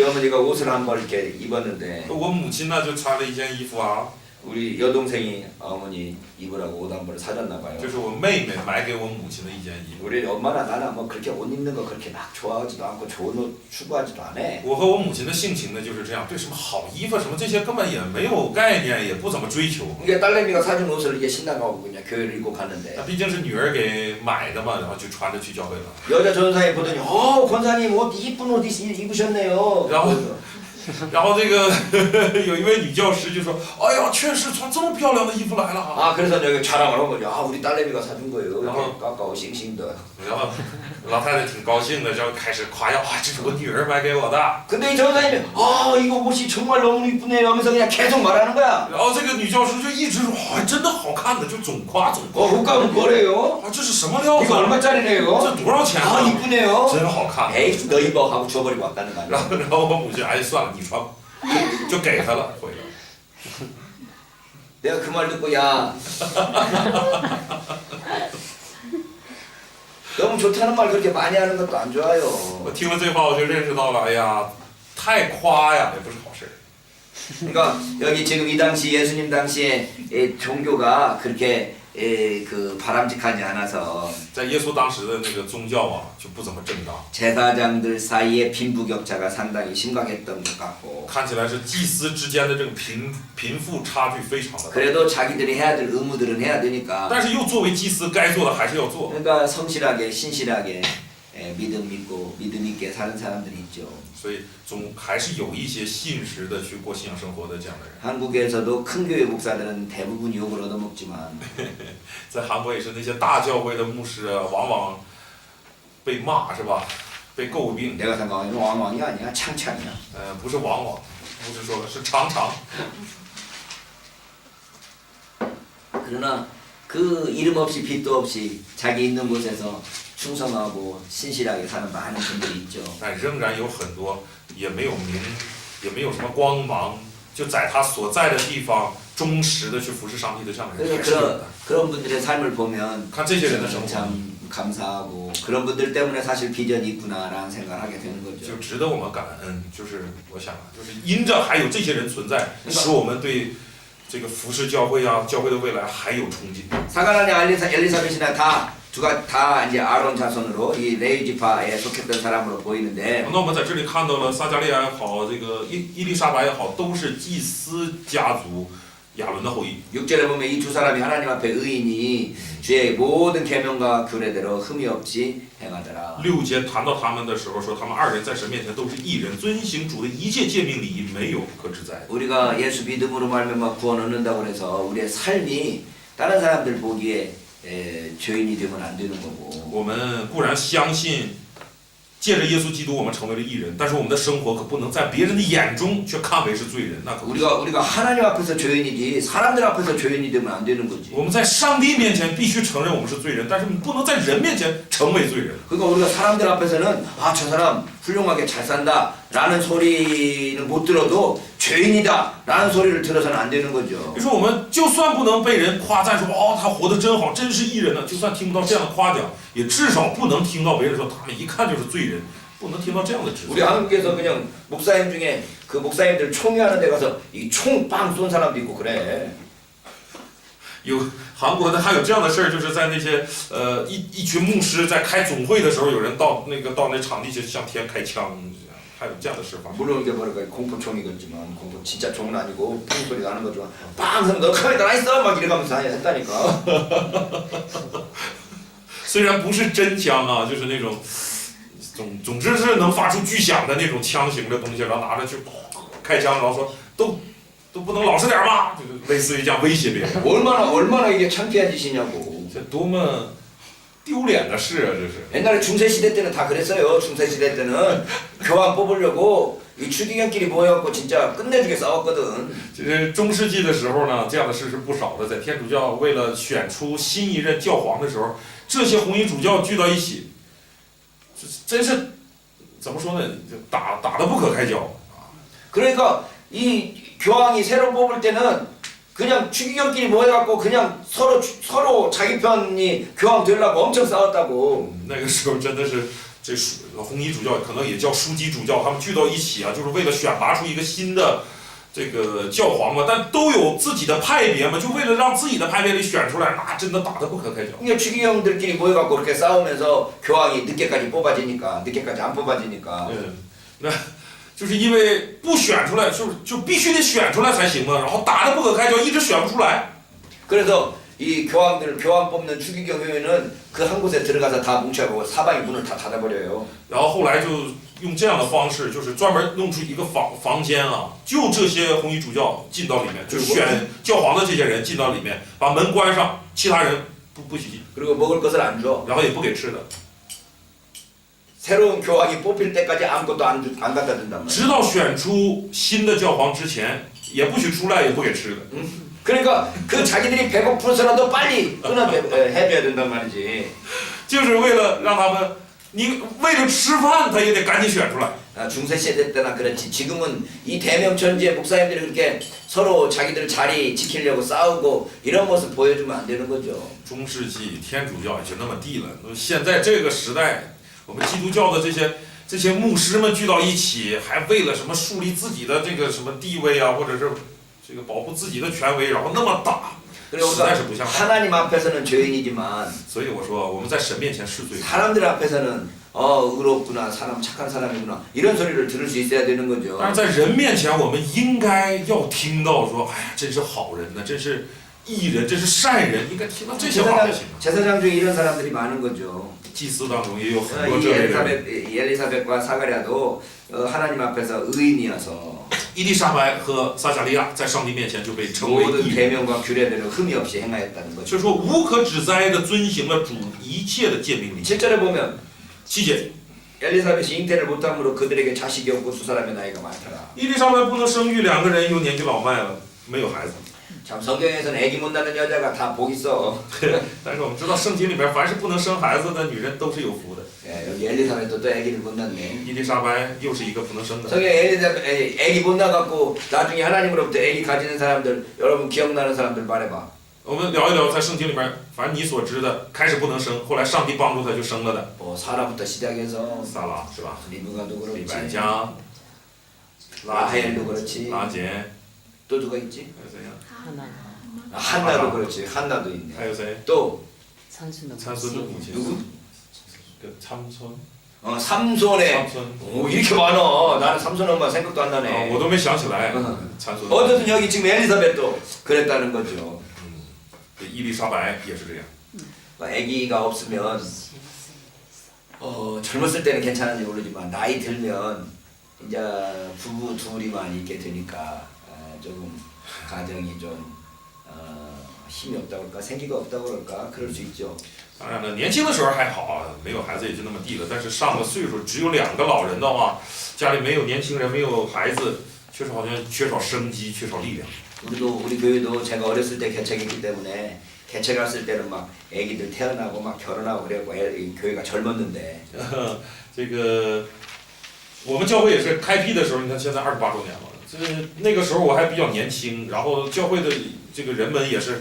어머니가 옷을 한 벌 이렇게 입었는데 我母亲呢就穿了一件衣服啊， 우리 여동생이 어머니 입으라고 옷 한 벌을 사줬나 봐요. 这是我妹妹买给我母亲的一件衣服。 우리 엄마나 나나 뭐 그렇게 옷 입는 거 그렇게 막 좋아하지도 않고 좋은 옷 추구하지도 않아. 我和我母亲的性情呢就是这样，对什么好衣服什么这些根本也没有概念，也不怎么追求。 이게 딸내미가 사준 옷을 이게 신나가고 그냥 교회를 입고 那 갔는데 毕竟是女儿给买的嘛，然后就穿着去教会了。 여자 전사님 보더니 권사님 옷 이쁜 옷 입으셨네요. 然后这个有一位女教师就说：“哎呀，确实穿这么漂亮的衣服来了啊！” 아 그래서 여기 자랑을 한 거죠. 아 우리 딸내미가 사준 거예요. 이렇게 어. 까까오 싱싱的. 然后老太太挺高兴的，就开始夸耀：“啊，这是我女儿买给我的。” 근데 이 전사님이 이거 옷이 정말 너무 이쁘네요 하면서 그냥 계속 말하는 거야. 然后这个女教师就一直说：“哇，真的好看的，就总夸总夸。 옷감은 뭐래요? 啊，这是什么料子 이거 啊？ 얼마짜리래요? 这多少钱 아 啊？ 이쁘네요. 真好看。” 에이 너 입어 하고 줘버리고 왔다는 거 然 아니야. 后我母亲哎算了，你穿吧，就给她了，回来。 내가 그 말 듣고 야 너무 좋다는 말 그렇게 많이 하는 것도 안 좋아요. 我听了这话，我就认识到了，哎呀，太夸呀，也不是好事。 그러니까 여기 지금 이 당시 예수님 당시에 종교가 그렇게 그 바람직하지 않아서 在耶稣当时的那个宗教啊，就不怎么正当， 제사장들 사이에 빈부격차가 상당히 심각했던 것 같고 看起来是祭司之间的这个贫富差距非常的大。 그래도 자기들이 해야 될 의무들은 해야 되니까 但是又作为祭司该做的还是要做， 그러니까 성실하게 신실하게 믿음 믿고 믿음 있게 사는 사람들이 있죠. 所以总还是有一些信实的去过信仰生活的这样的人。 한국에서도 큰 교회 목사들은 대부분 욕을 얻어먹지만 在韩国也是那些大教会的牧师啊，往往被骂是吧？被诟病。 내가 생각하기에는 왕왕이 아니야 창창이야. 不是往往，不是说的是常常。 그러나 그 이름 없이 빛도 없이 자기 있는 곳에서 충성하고 신실하게 사는 많은 분들이 있죠. 但仍然有很多也没有名，也没有什么光芒，就在他所在的地方忠实的去服侍上帝的这样的人还是有 그래서 的。 그런 분들의 삶을 보면 看这些人的生活， 참 감사하고 그런 분들 때문에 사실 비전이 있구나라는 생각을 하게 되는 就 거죠. 值得我们感恩。就是我想啊，就是因着还有这些人存在，使我们对这个服侍教会啊，教会的未来还有憧憬。 사가랴냐 엘리사벳이나 다 이제 아론 자손으로 이 레위 지파에 속했던 사람으로 보이는데 那我们在这里看到了撒加利亚也好，这个伊丽莎白也好，都是祭司家族亚伦的后裔。 6절에 보면 이 두 사람이 하나님 앞에 의인이 주의 모든 계명과 규례대로 흠이 없이 행하더라. 6节谈到他们的时候说，他们二人在神面前都是义人，遵行主的一切诫命礼仪，没有可指摘。 우리가 예수 믿음으로 말미암아 구원 얻는다고 해서 우리의 삶이 다른 사람들 보기에 죄인이 되면 안 되는 거고. 我们固然相信，借着耶稣基督我们成为了义人，但是我们的生活可不能在别人的眼中却看为是罪人，那可不是。 우리가 하나님 앞에서 죄인이지 사람들 앞에서 죄인이 되면 안 되는 거지. 我们在上帝面前必须承认我们是罪人，但是不能在人面前成为罪人。 그러니까 우리가 사람들 앞에서는 아 저 사람 훌륭하게 잘 산다라는 소리는 못 들어도 죄인이다라는 소리를 들어서는 안 되는 거죠. 就说我们就算不能被人夸赞说哦他活得真好，真是义人呢，就算听不到这样的夸奖，也至少不能听到别人说他们一看就是罪人，不能听到这样的指 우리 责。 한국에서 그냥 목사님 중에 그 목사님들 총회하는 데 가서 이 총 빵 쏜 사람도 있고 그래. 有韩国的还有这样的事儿，就是在那些一群牧师在开总会的时候，有人到那场地去向天开枪，还有这样的事发生。 물론 이게 뭐랄까 공포총이겠지만 공포 진짜 총은 아니고 팽 소리 나는 거지만 빵 하면 너 카메라 나 있어 막 이래가면서 했다니까. 虽然不是真枪啊，就是那种总之是能发出巨响的那种枪型的东西，然后拿着去开枪，然后说都不能老实点吗？就是类似于这样威胁别人。 얼마나 이게 창피한 짓이냐고. 这多么丢脸的事啊！这是。 옛날에 중세 시대 때는 다 그랬어요. 중세 시대 때는 교황 뽑으려고 이 추기경끼리 모여갖고 진짜 끝내주게 싸웠거든. 其实中世纪的时候呢，这样的事是不少的。在天主教为了选出新一任教皇的时候，这些红衣主教聚到一起，真是怎么说呢？打得不可开交。 그러니까 이 교황이 새로 뽑을 때는 그냥 추기경끼리 모여갖고 그냥 서로 자기 편이 교황 되려고 엄청 싸웠다고. 那个时候真的是这红衣主教可能也叫枢机主教，他们聚到一起啊，就是为了选拔出一个新的这个教皇嘛，但都有自己的派别嘛，就为了让自己的派别里选出来，那真的打得不可开交。 그러니까 추기경들끼리 모여갖고 그렇게 싸우면서 교황이 늦게까지 뽑아지니까 늦게까지 안 뽑아지니까. 那就是因为不选出来，就必须得选出来才行嘛，然后打得不可开交，一直选不出来。 그래서 이 교황 뽑는 추기경 회의는 그 한 곳에 들어가서 다 뭉쳐고 사방이 문을 다 닫아버려요. 然后后来就用这样的方式，就是专门弄出一个房间啊，就这些红衣主教进到里面，就选教皇的这些人进到里面，把门关上，其他人不许进， 그리고 먹을 것을 안 줘. 然后也不给吃的， 새로운 교황이 뽑힐 때까지 아무것도 안 갖다 준단 말이야. 直到选出新的教皇之前，也不许出来，也不给吃的。 그러니까 그 자기들이 배고프서라도 빨리 해줘야 된단 말이지. 就是为了让他们，你为了吃饭，他也得赶紧选出来。 중세 시대 때나 그렇지. 지금은 이 대명천지의 목사님들이 그렇게 서로 자기들 자리 지키려고 싸우고 이런 모습 보여주면 안 되는 거죠. 中世纪天主教也就那么地了，现在这个时代，我们基督教的这些牧师们聚到一起，还为了什么树立自己的这个什么地位啊，或者是这个保护自己的权威，然后那么打。 그리고 实在是不像话。 하나님 앞에서는 죄인이지만 所以我说我们在神面前是罪人， 사람들 앞에서는 의롭구나, 사람 착한 사람이구나 이런 소리를 들을 수 있어야 되는 거죠. 但是在人面前我们应该要听到说，哎呀，真是好人呢，真是义人，真是善人，应该听到这些话才行。 제사장 중에 이런 사람들이 많은 거죠. 祭司当中也有很多 이 这类的人。 엘리사벳과 사가랴도 하나님 앞에서 의인이어서 伊丽莎白和撒迦利亚在上帝面前就被称为 모든 义人， 계명과 규례대로 흠이 없이 행하였다는 거죠. 就是说无可指摘的遵行了主一切的诫命律。 7절에 보면 7节， 엘리사벳이 잉태를 못함으로 그들에게 자식이 없고 두 사람의 나이가 많더라. 伊丽莎白不能生育，两个人又年纪老迈了，没有孩子。 참 성경에서는 애기 못 낳는 여자가 다 복 있어. 但是我们知道圣经里边，凡是不能生孩子的女人都是有福的。 예, 여기 엘리사벳도 또 애기를 못 낳네. 伊丽莎白又是一个不能生的。 성경 애기 못 낳았고 나중에 하나님으로부터 애기 가지는 사람들 여러분 기억나는 사람들 말해봐. 我们聊一聊在圣经里面，反正你所知的，开始不能生，后来上帝帮助他就生了的。 뭐 사라부터 시작해서 撒拉是吧？ 리브가도 李 그렇지. 百加、拉结、 라헬도 그렇지. 拉结， 또 누가 있지? 还有谁呀？ 한나도 그렇지. 한나도 있네. 还有谁？ 또 参孙的母亲。 누구? 参孙。 삼손의 参孙。 오 이렇게 많아. 나는 삼손 엄마 생각도 안 啊， 나네. 我都没想起来。 응. 参孙。 어쨌든 여기 지금 엘리사벳도 그랬다는 거죠. 伊丽莎白也是这样。 아기가 없으면 젊었을 때는 괜찮은지 모르지만 나이 들면 이제 부부 둘이만 있게 되니까 조금 가정이 좀 힘이 없다고 그럴까 생기가 없다고 그럴까 그럴 수 있죠. 当然了，年轻的时候还好啊，没有孩子也就那么地了。但是上了岁数，只有2个老人的话，家里没有年轻人，没有孩子，确实好像缺少生机，缺少力量。 우리 교회도 제가 어렸을 때 개척했기 때문에 개척했을 때는 막 아기들 태어나고 막 결혼하고 그래갖고 교회가 젊었는데 这个我们教会也是开辟的时候，你看现在28周年了，就是那个时候我还比较年轻，然后教会的这个人们也是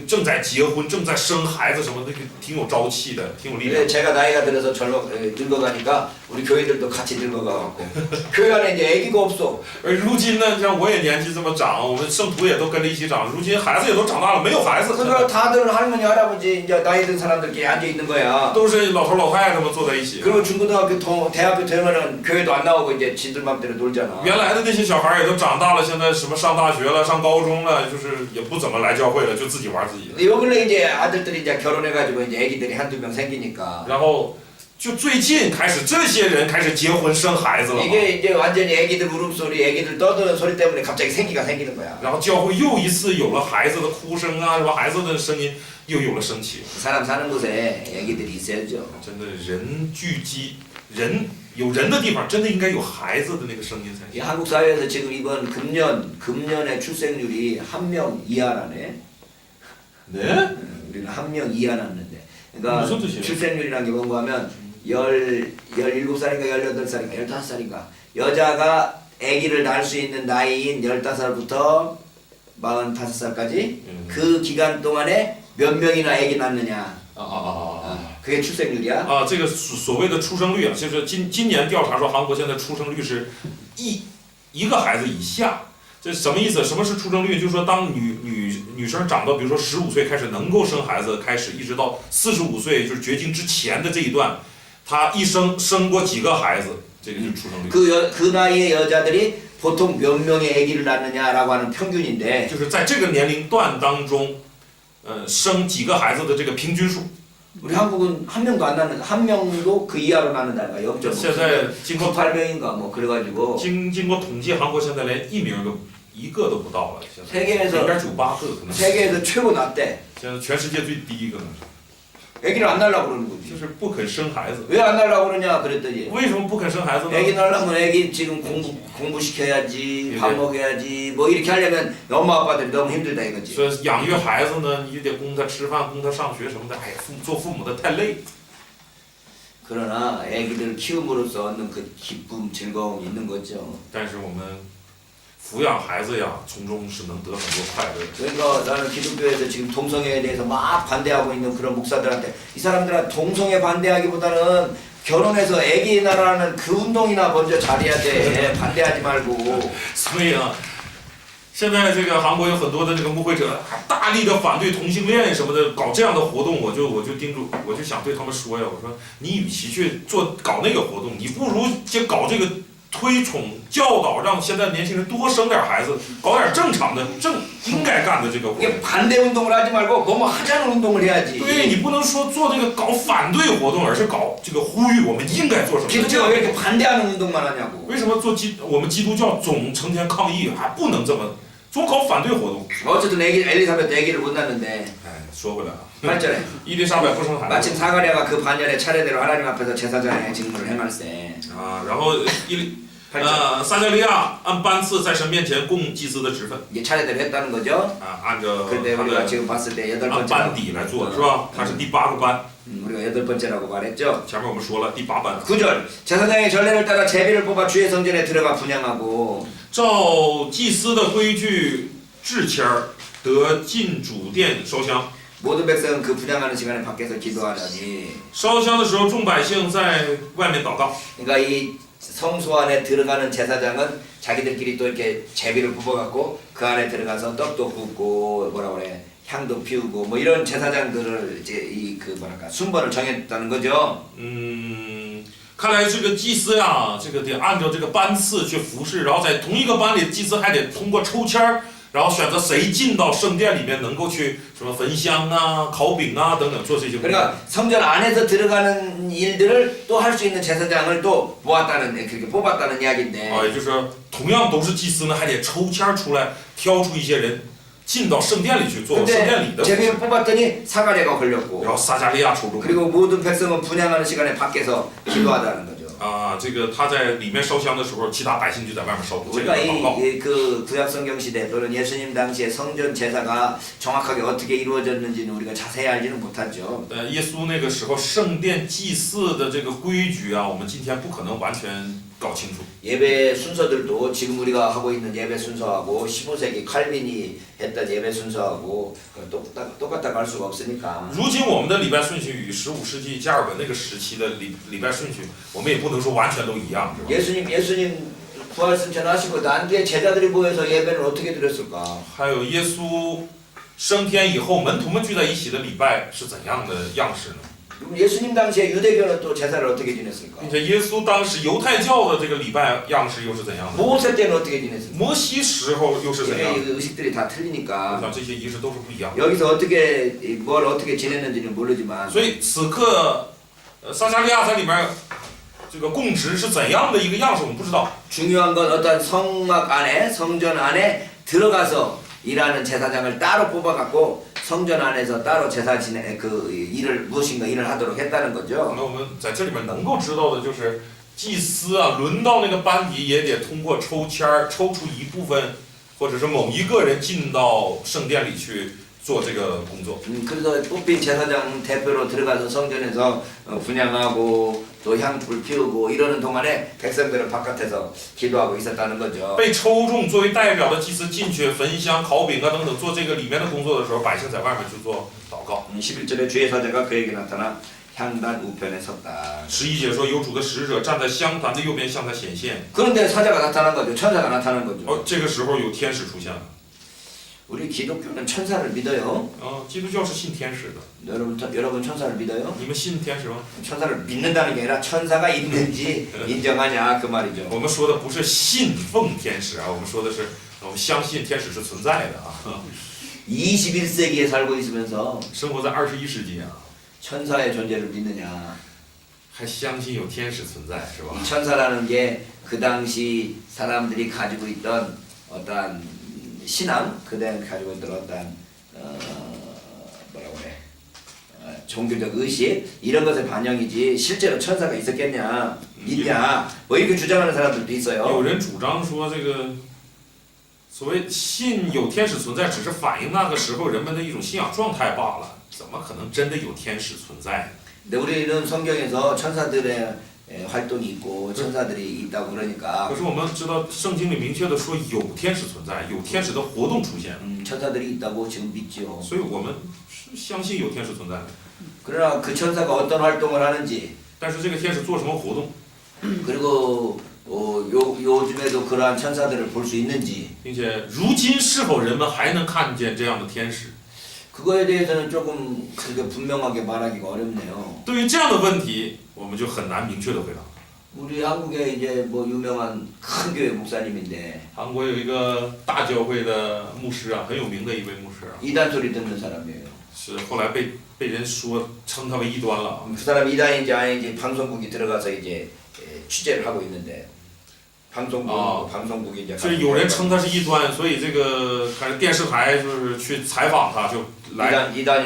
正在结婚，正在生孩子什么的，挺有朝气的，挺有力量 근데 。 제가 나이가 들어서 늙어가니까 우리 교회들도 같이 늙어가갖고 교회 안에 이제 아기가 없어. 而如今呢，像我也年纪这么长，我们圣徒也都跟着一起长，如今孩子也都长大了，没有孩子， 그러니까 다들 할머니 할아버지 이제 나이 든 사람들끼리 앉아 있는 거야. 都是老头老太太他们坐在一起。 그리고 중고등학교 대학교 되면은 교회도 안 나오고 이제 지들 맘대로 놀잖아. 原来的那些小孩也都长大了，现在什么上大学了、上高中了，就是也不怎么来教会了，就自己玩自己的。 요 근래 이제 아들들이 이제 결혼해가지고 이제 아기들이 한두 명 생기니까 然后就最近开始，这些人开始结婚生孩子了嘛。 이게 이제 완전히 아기들 울음소리, 아기들 떠드는 소리 때문에 갑자기 생기가 생기는 거야. 然后教会又一次有了孩子的哭声啊，什么孩子的声音又有了升起。 사람 사는 곳에 아기들이 있어야죠. 真的人聚集，人有人的地方，真的应该有孩子的那个声音才 이 行。 한국 사회에서 지금 이번 금년의 출생률이 1명 이하라네. 네? 우리는 1명 이하 낳는데. 그러니까 무슨 뜻이에요? 출생률이라는 게 뭔가 하면 17살인가 18살인가 15살인가 여자가 아기를 낳을 수 있는 나이인 15살부터 45살까지 그 기간 동안에 몇 명이나 아기 낳느냐. 그게 출생률이야. 啊，这个所谓的出生率啊，就是今年调查说韩国现在出生率是一个孩子以下，这什么意思？什么是出生率？就是说当女生长到比如说15岁开始能够生孩子，开始一直到45岁就是绝经之前的这一段，她一生过几个孩子，这个就是出生率。 그 나이의 여자들이 보통 몇 명의 아기를 낳느냐라고 하는 평균인데 就是在这个年龄段当中，生几个孩子的这个平均数。 우리 한국은 한 명도 안 낳는 한 명도 그 이하로 낳는다는 거야. 现在经过 0.98명인가 뭐 그래가지고 经过统计，韩国现在连一个都不到了，现在 세계에서 0.98个可能。 세계에서 최고 낮대. 现在全世界最低一个呢， 아기를 안 낳으려고 그러는 就 거지. 是不肯生孩子。 왜 안 낳으려고 그러냐 그랬더니 为什么不肯生孩子呢？ 아기 낳으려면 아기 지금 공부시켜야지 밥 먹여야지 뭐 이렇게 하려면 엄마 아빠들이 너무 힘들다 이거지. 说养育孩子呢，你得供他吃饭，供他上学什么的，哎呀，做父母的太累。 그러나 아기들 키움으로써 얻는 그 기쁨 즐거움이 있는 거죠. 但是我们抚养孩子呀，从中是能得很多快乐。 그러니까 나는 기독교에서 지금 동성애에 대해서 막 반대하고 있는 그런 목사들한테 이 사람들은 동성애 반대하기보다는 결혼해서 아기 낳으라는 그 운동이나 먼저 잘해야 돼. 반대하지 말고. 所以啊，现在这个韩国有很多的这个牧会者还大力的反对同性恋什么的，搞这样的活动，我就叮嘱，我就想对他们说呀，我说你与其去搞那个活动，你不如就搞这个推崇教导，让现在年轻人多生点孩子，搞点正常的应该干的这个活动。 이게 반대 운동을 하지 말고 뭐뭐 하자는 운동을 해야지. 对你不能说做这个搞反对活动，而是搞这个呼吁我们应该做什么。 기독교가 왜 이렇게 반대하는 운동만 하냐고. 为什么我们基督教总成天抗议，还不能这么总搞反对活动？ 어쨌든 엘리사벳 아기를 못 낳는데 哎，说回来啊， 8절에 伊丽莎白不生孩 마침 子 사가랴가 그 반열에 차례대로 하나님 앞에서 제사장의 직무를 행할세. 啊，然后撒加利亚按班次在神面前供祭司的职分 이게 차례대로 했다는 거죠. 啊，按照 근데 他 우리가 的 지금 봤을 때 여덟 按 번째 班底来做，是吧？他是第8个班， 우리가 여덟 번째라고 말했죠. 前面我们说了第8班。 9절 제사장의 전례를 따라 제비를 뽑아 주의 성전에 들어가 분향하고 照祭司的规矩制签儿，得进主殿烧香。 모든 백성은 그 분향하는 시간에 밖에서 기도하려니. 烧香的时候，众百姓在外面祷告。 그러니까 이 성소 안에 들어가는 제사장은 자기들끼리 또 이렇게 제비를 뽑아갖고 그 안에 들어가서 떡도 굽고 뭐라 그래 향도 피우고 뭐 이런 제사장들을 이제 이 그 뭐랄까 순번을 정했다는 거죠. 看来这个祭司呀，这个得按照这个班次去服侍，然后在同一个班里，祭司还得通过抽签儿，然后选择谁进到圣殿里面，能够去什么焚香啊、烤饼啊等等做这些工作。 그러니까 성전 안에서 들어가는 일들을 또 할 수 있는 제사장을 또 모았다는 그렇게 뽑았다는 이야기인데. 也就是说，同样都是祭司呢，还得抽签儿出来，挑出一些人进到圣殿里去做圣殿里的 근데 服侍。 제비를 뽑았더니 사가랴가 걸렸고. 然后撒加利亚抽中。 그리고 모든 백성은 분향하는 시간에 밖에서 기도하다는 거죠. 啊，这个他在里面烧香的时候，其他百姓就在外面烧这个 우리가 祷告。 그 구약 성경 시대 또는 예수님 당시에 성전 제사가 정확하게 어떻게 이루어졌는지는 우리가 자세히 알지는 못하죠. 耶稣那个时候圣殿祭祀的这个规矩啊，我们今天不可能完全搞清楚。 예배 순서들도 지금 우리가 하고 있는 예배 순서하고 15세기 칼빈이 했던 예배 순서하고 똑같다고 할 수가 없으니까. 如今我们的礼拜顺序与15世纪加尔文那个时期的礼拜顺序，我们也不能说完全都一样，是吧？ 예수님 부활 승천하시고 난 뒤에 제자들이 모여서 예배를 어떻게 드렸을까? 还有耶稣升天以后，门徒们聚在一起的礼拜是怎样的样式呢？ 그럼 예수님 당시에 유대교는 또 제사를 어떻게 지냈을까? 并且耶稣当时犹太教的这个礼拜样式又是怎样的？ 모세 때는 어떻게 지냈을까? 摩西时候又是怎样的？ 이 의식들이 다 틀리니까 像这些仪式都是不一样的。 여기서 어떻게 뭘 어떻게 지냈는지는 모르지만 所以此刻，撒加利亚在里面这个供职是怎样的一个样式，我们不知道。 중요한 건 어떤 성막 안에 성전 안에 들어가서 일하는 제사장을 따로 뽑아갖고 성전 안에서 따로 제사 지내 그 일을 무엇인가 일을 하도록 했다는 거죠. 那我们在这里面能够知道的就是，祭司啊，轮到那个班底也得通过抽签儿，抽出一部分，或者是某一个人进到圣殿里去做这个工作。 그래서 뽑힌 제사장 대표로 들어가서 성전에서 분향하고 또 향불 피우고 이러는 동안에 백성들은 바깥에서 기도하고 있었다는 거죠. 被抽中作为代表的祭司进去焚香、烤饼啊等等做这个里面的工作的时候，百姓在外面去做祷告。 11절에 주의 사자가 그에게 나타나 향단 우편에 섰다. 11节说，有主的使者站在香坛的右边向他显现。 그런데 사자가 나타난 거죠. 천사가 나타난 거죠. 这个时候有天使出现了。 우리 기독교는 천사를 믿어요. 基督教是信天使的， 여러분 천사를 믿어요? 你们信天使吗？ 천사를 믿는다는 게 아니라 천사가 있는지 인정하냐 그 말이죠. 我们说的不是信奉天使啊，我们说的是我们相信天使是存在的啊。 21세기에 살고 있으면서 生活在21世纪啊， 천사의 존재를 믿느냐? 还相信有天使存在是吧？ 이 천사라는 게 그 당시 사람들이 가지고 있던 어떠한 신앙, 그때 가지고 있던 어떠한 뭐라고 그래? 종교적 의식 이런 것의 반영이지 실제로 천사가 있었겠냐, 있냐? 뭐 이렇게 주장하는 사람들도 有 있어요. 人主张说这个所谓信有天使存在，只是反映那个时候人们的一种信仰状态罢了，怎么可能真的有天使存在？ 근데 우리는 성경에서 천사들의 활동이 있고 천사들이 있다고 그러니까 可是我们知道圣经里明确的说有天使存在，有天使的活动出现， 천사들이 있다고 지금 믿죠. 所以我们是相信有天使存在的。 그러나 그 천사가 어떤 활동을 하는지 但是这个天使做什么活动？ 그리고 요즘에도 그러한 천사들을 볼 수 있는지 并且如今是否人们还能看见这样的天使？ 그거에 대해서는 조금 그렇게 분명하게 말하기가 어렵네요. 对于这样的问题，我们就很难明确的回答。 우리 한국에 이제 뭐 유명한 큰 교회 목사님인데 韩国有一个大教会的牧师啊，很有名的一位牧师啊， 이단 소리 듣는 사람이에요. 是后来被人说称他为异端了啊。 그 사람 이단인지 아닌지 방송국이 들어가서 이제 취재를 하고 있는데 방송국이 이제 就是有人称他是异端，所以这个反正电视台就是去采访他，就来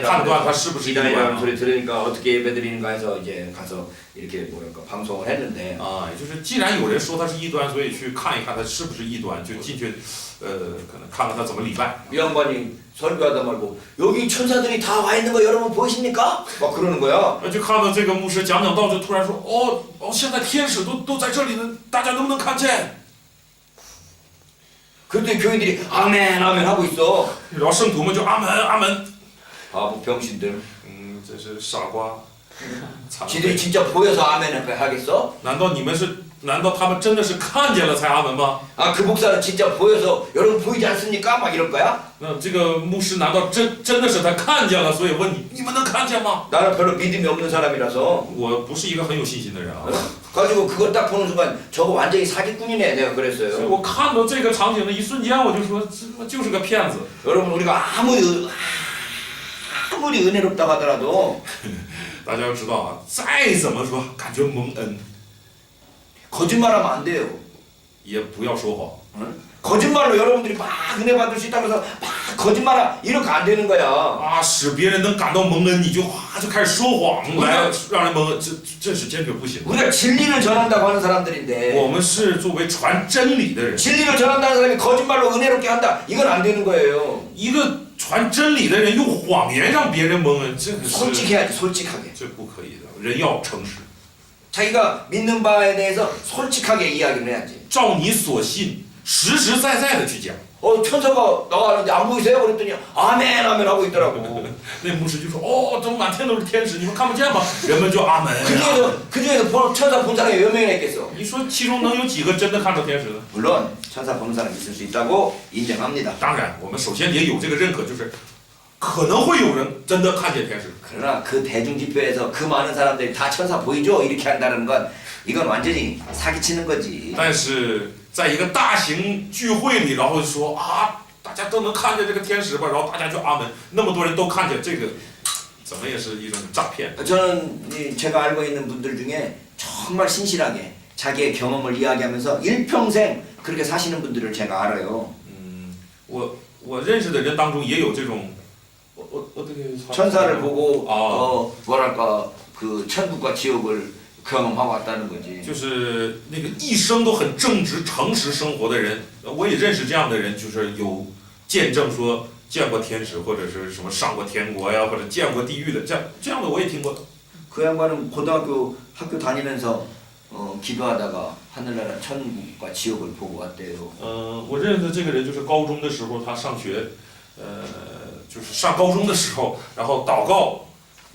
判断他是不是异端 이단이라는 啊。 소리 들으니까 어떻게 예배드리는가 해서 이제 가서 이렇게 뭐랄까 방송을 했는데 啊，也就是既然有人说他是异端，所以去看一看他是不是异端，就进去，可能看看他怎么礼拜。 이 양반이 설교하다 말고 여기 천사들이 다 와 있는 거 여러분 보이십니까? 막 그러는 거야. 就看到这个牧师讲道，就突然说，现在天使都在这里呢，大家能不能看见？ 그때 교인들이 아멘 아멘 하고 있어. 然后圣徒们就阿门阿门。 바보 병신들. 这是傻瓜。 지들이 진짜 보여서 아멘을 하겠어? 难道他们真的是看见了才阿门吗？ 아 그 목사는 진짜 보여서 여러분 보이지 않습니까? 막 이럴 거야? 那这个牧师难道真的是他看见了，所以问你们能看见吗？ 나는 별로 믿음이 없는 사람이라서 我不是一个很有信心的人啊。 가지고 그걸 딱 보는 순간 저거 완전히 사기꾼이네 내가 所以 그랬어요. 我看到这个场景的一瞬间，我就说这就是个骗子。 여러분 우리가 아무리 은혜롭다 하더라도 大家要知道啊，再怎么说感觉蒙恩， 거짓말하면 안 돼요. 也不要说谎。 응? 거짓말로 여러분들이 막 은혜 받을 수 있다면서 막 거짓말 이렇게 안 되는 거야. 啊，使别人能感到蒙恩，你就就开始说谎来让人蒙恩，这是坚决不行的。 우리가 진리를 전한다고 하는 사람들인데 我们是作为传真理的人， 진리를 전한다는 사람이 거짓말로 은혜롭게 한다. 이건 안 되는 거예요. 一个传真理的人用谎言让别人蒙恩，这个是 솔직해야지 솔직하게. 这不可以的。人要诚实， 자기가 믿는 바에 대해서 솔직하게 이야기를 해야지. 照你所信，实实在在的去讲。 천사가 나가는데 안 보이세요? 그랬더니 아멘 아멘 하고 있더라고. 那牧师就说：“怎么满天都是天使，你们看不见吗？”人们就阿门。 그중에서 천사 본 사람이 몇 명이나 있겠어? 你说其中能有几个真的看到天使呢？ 물론 천사 보는 사람이 있을 수 있다고 인정합니다. 当然，我们首先也有这个认可，就是可能会有人真的看见天使。 그러나 그 대중지표에서 그 많은 사람들이 다 천사 보이죠? 이렇게 한다는 건 이건 완전히 사기치는 거지. 但是在一个大型聚会里，然后说大家都能看见这个天使吧，然后大家就阿门，那么多人都看见这个，怎么也是一种诈骗。 저는 제가 알고 있는 분들 중에 정말 신실하게 자기의 경험을 이야기하면서 일평생 그렇게 사시는 분들을 제가 알아요. 我认识的人当中也有这种，어떻게 천사를 보고 아. 뭐랄까 그 천국과 지옥을 경험하고 왔다는 거지. 就是那个一生都很正直、诚实生活的人，我也认识这样的人，就是有见证说见过天使，或者是什么上过天国呀，或者见过地狱的，这样的我也听过。 그 양반은 고등학교 학교 다니면서 기도하다가 하늘나라 천국과 지옥을 보고 왔대요. 我认识这个人就是高中的时候，他上学，就是上高中的时候，然后祷告，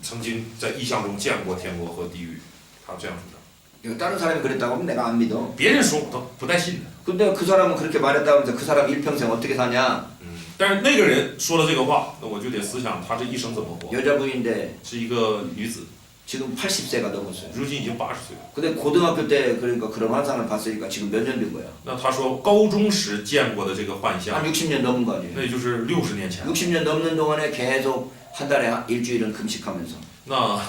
曾经在异象中见过天国和地狱，他这样主张。 이거 다른 사람이 그랬다고 하면 내가 안 믿어. 别人说我都不带信的。 근데 그 사람은 그렇게 말했다면서 그 사람 일평생 어떻게 사냐? 但是那个人说了这个话，那我就得思想他这一生怎么活。 여자분인데 是一个女子， 지금 80세가 넘었어요. 如今已经80岁了。 근데 고등학교 때 그러니까 그런 환상을 봤으니까 지금 몇 년 된 거야? 那他说高中时见过的这个幻象， 한 60년 넘은 거 아니에요? 那也就是60年前。 60년 넘는 동안에 계속 한 달에 일주일은 금식하면서 那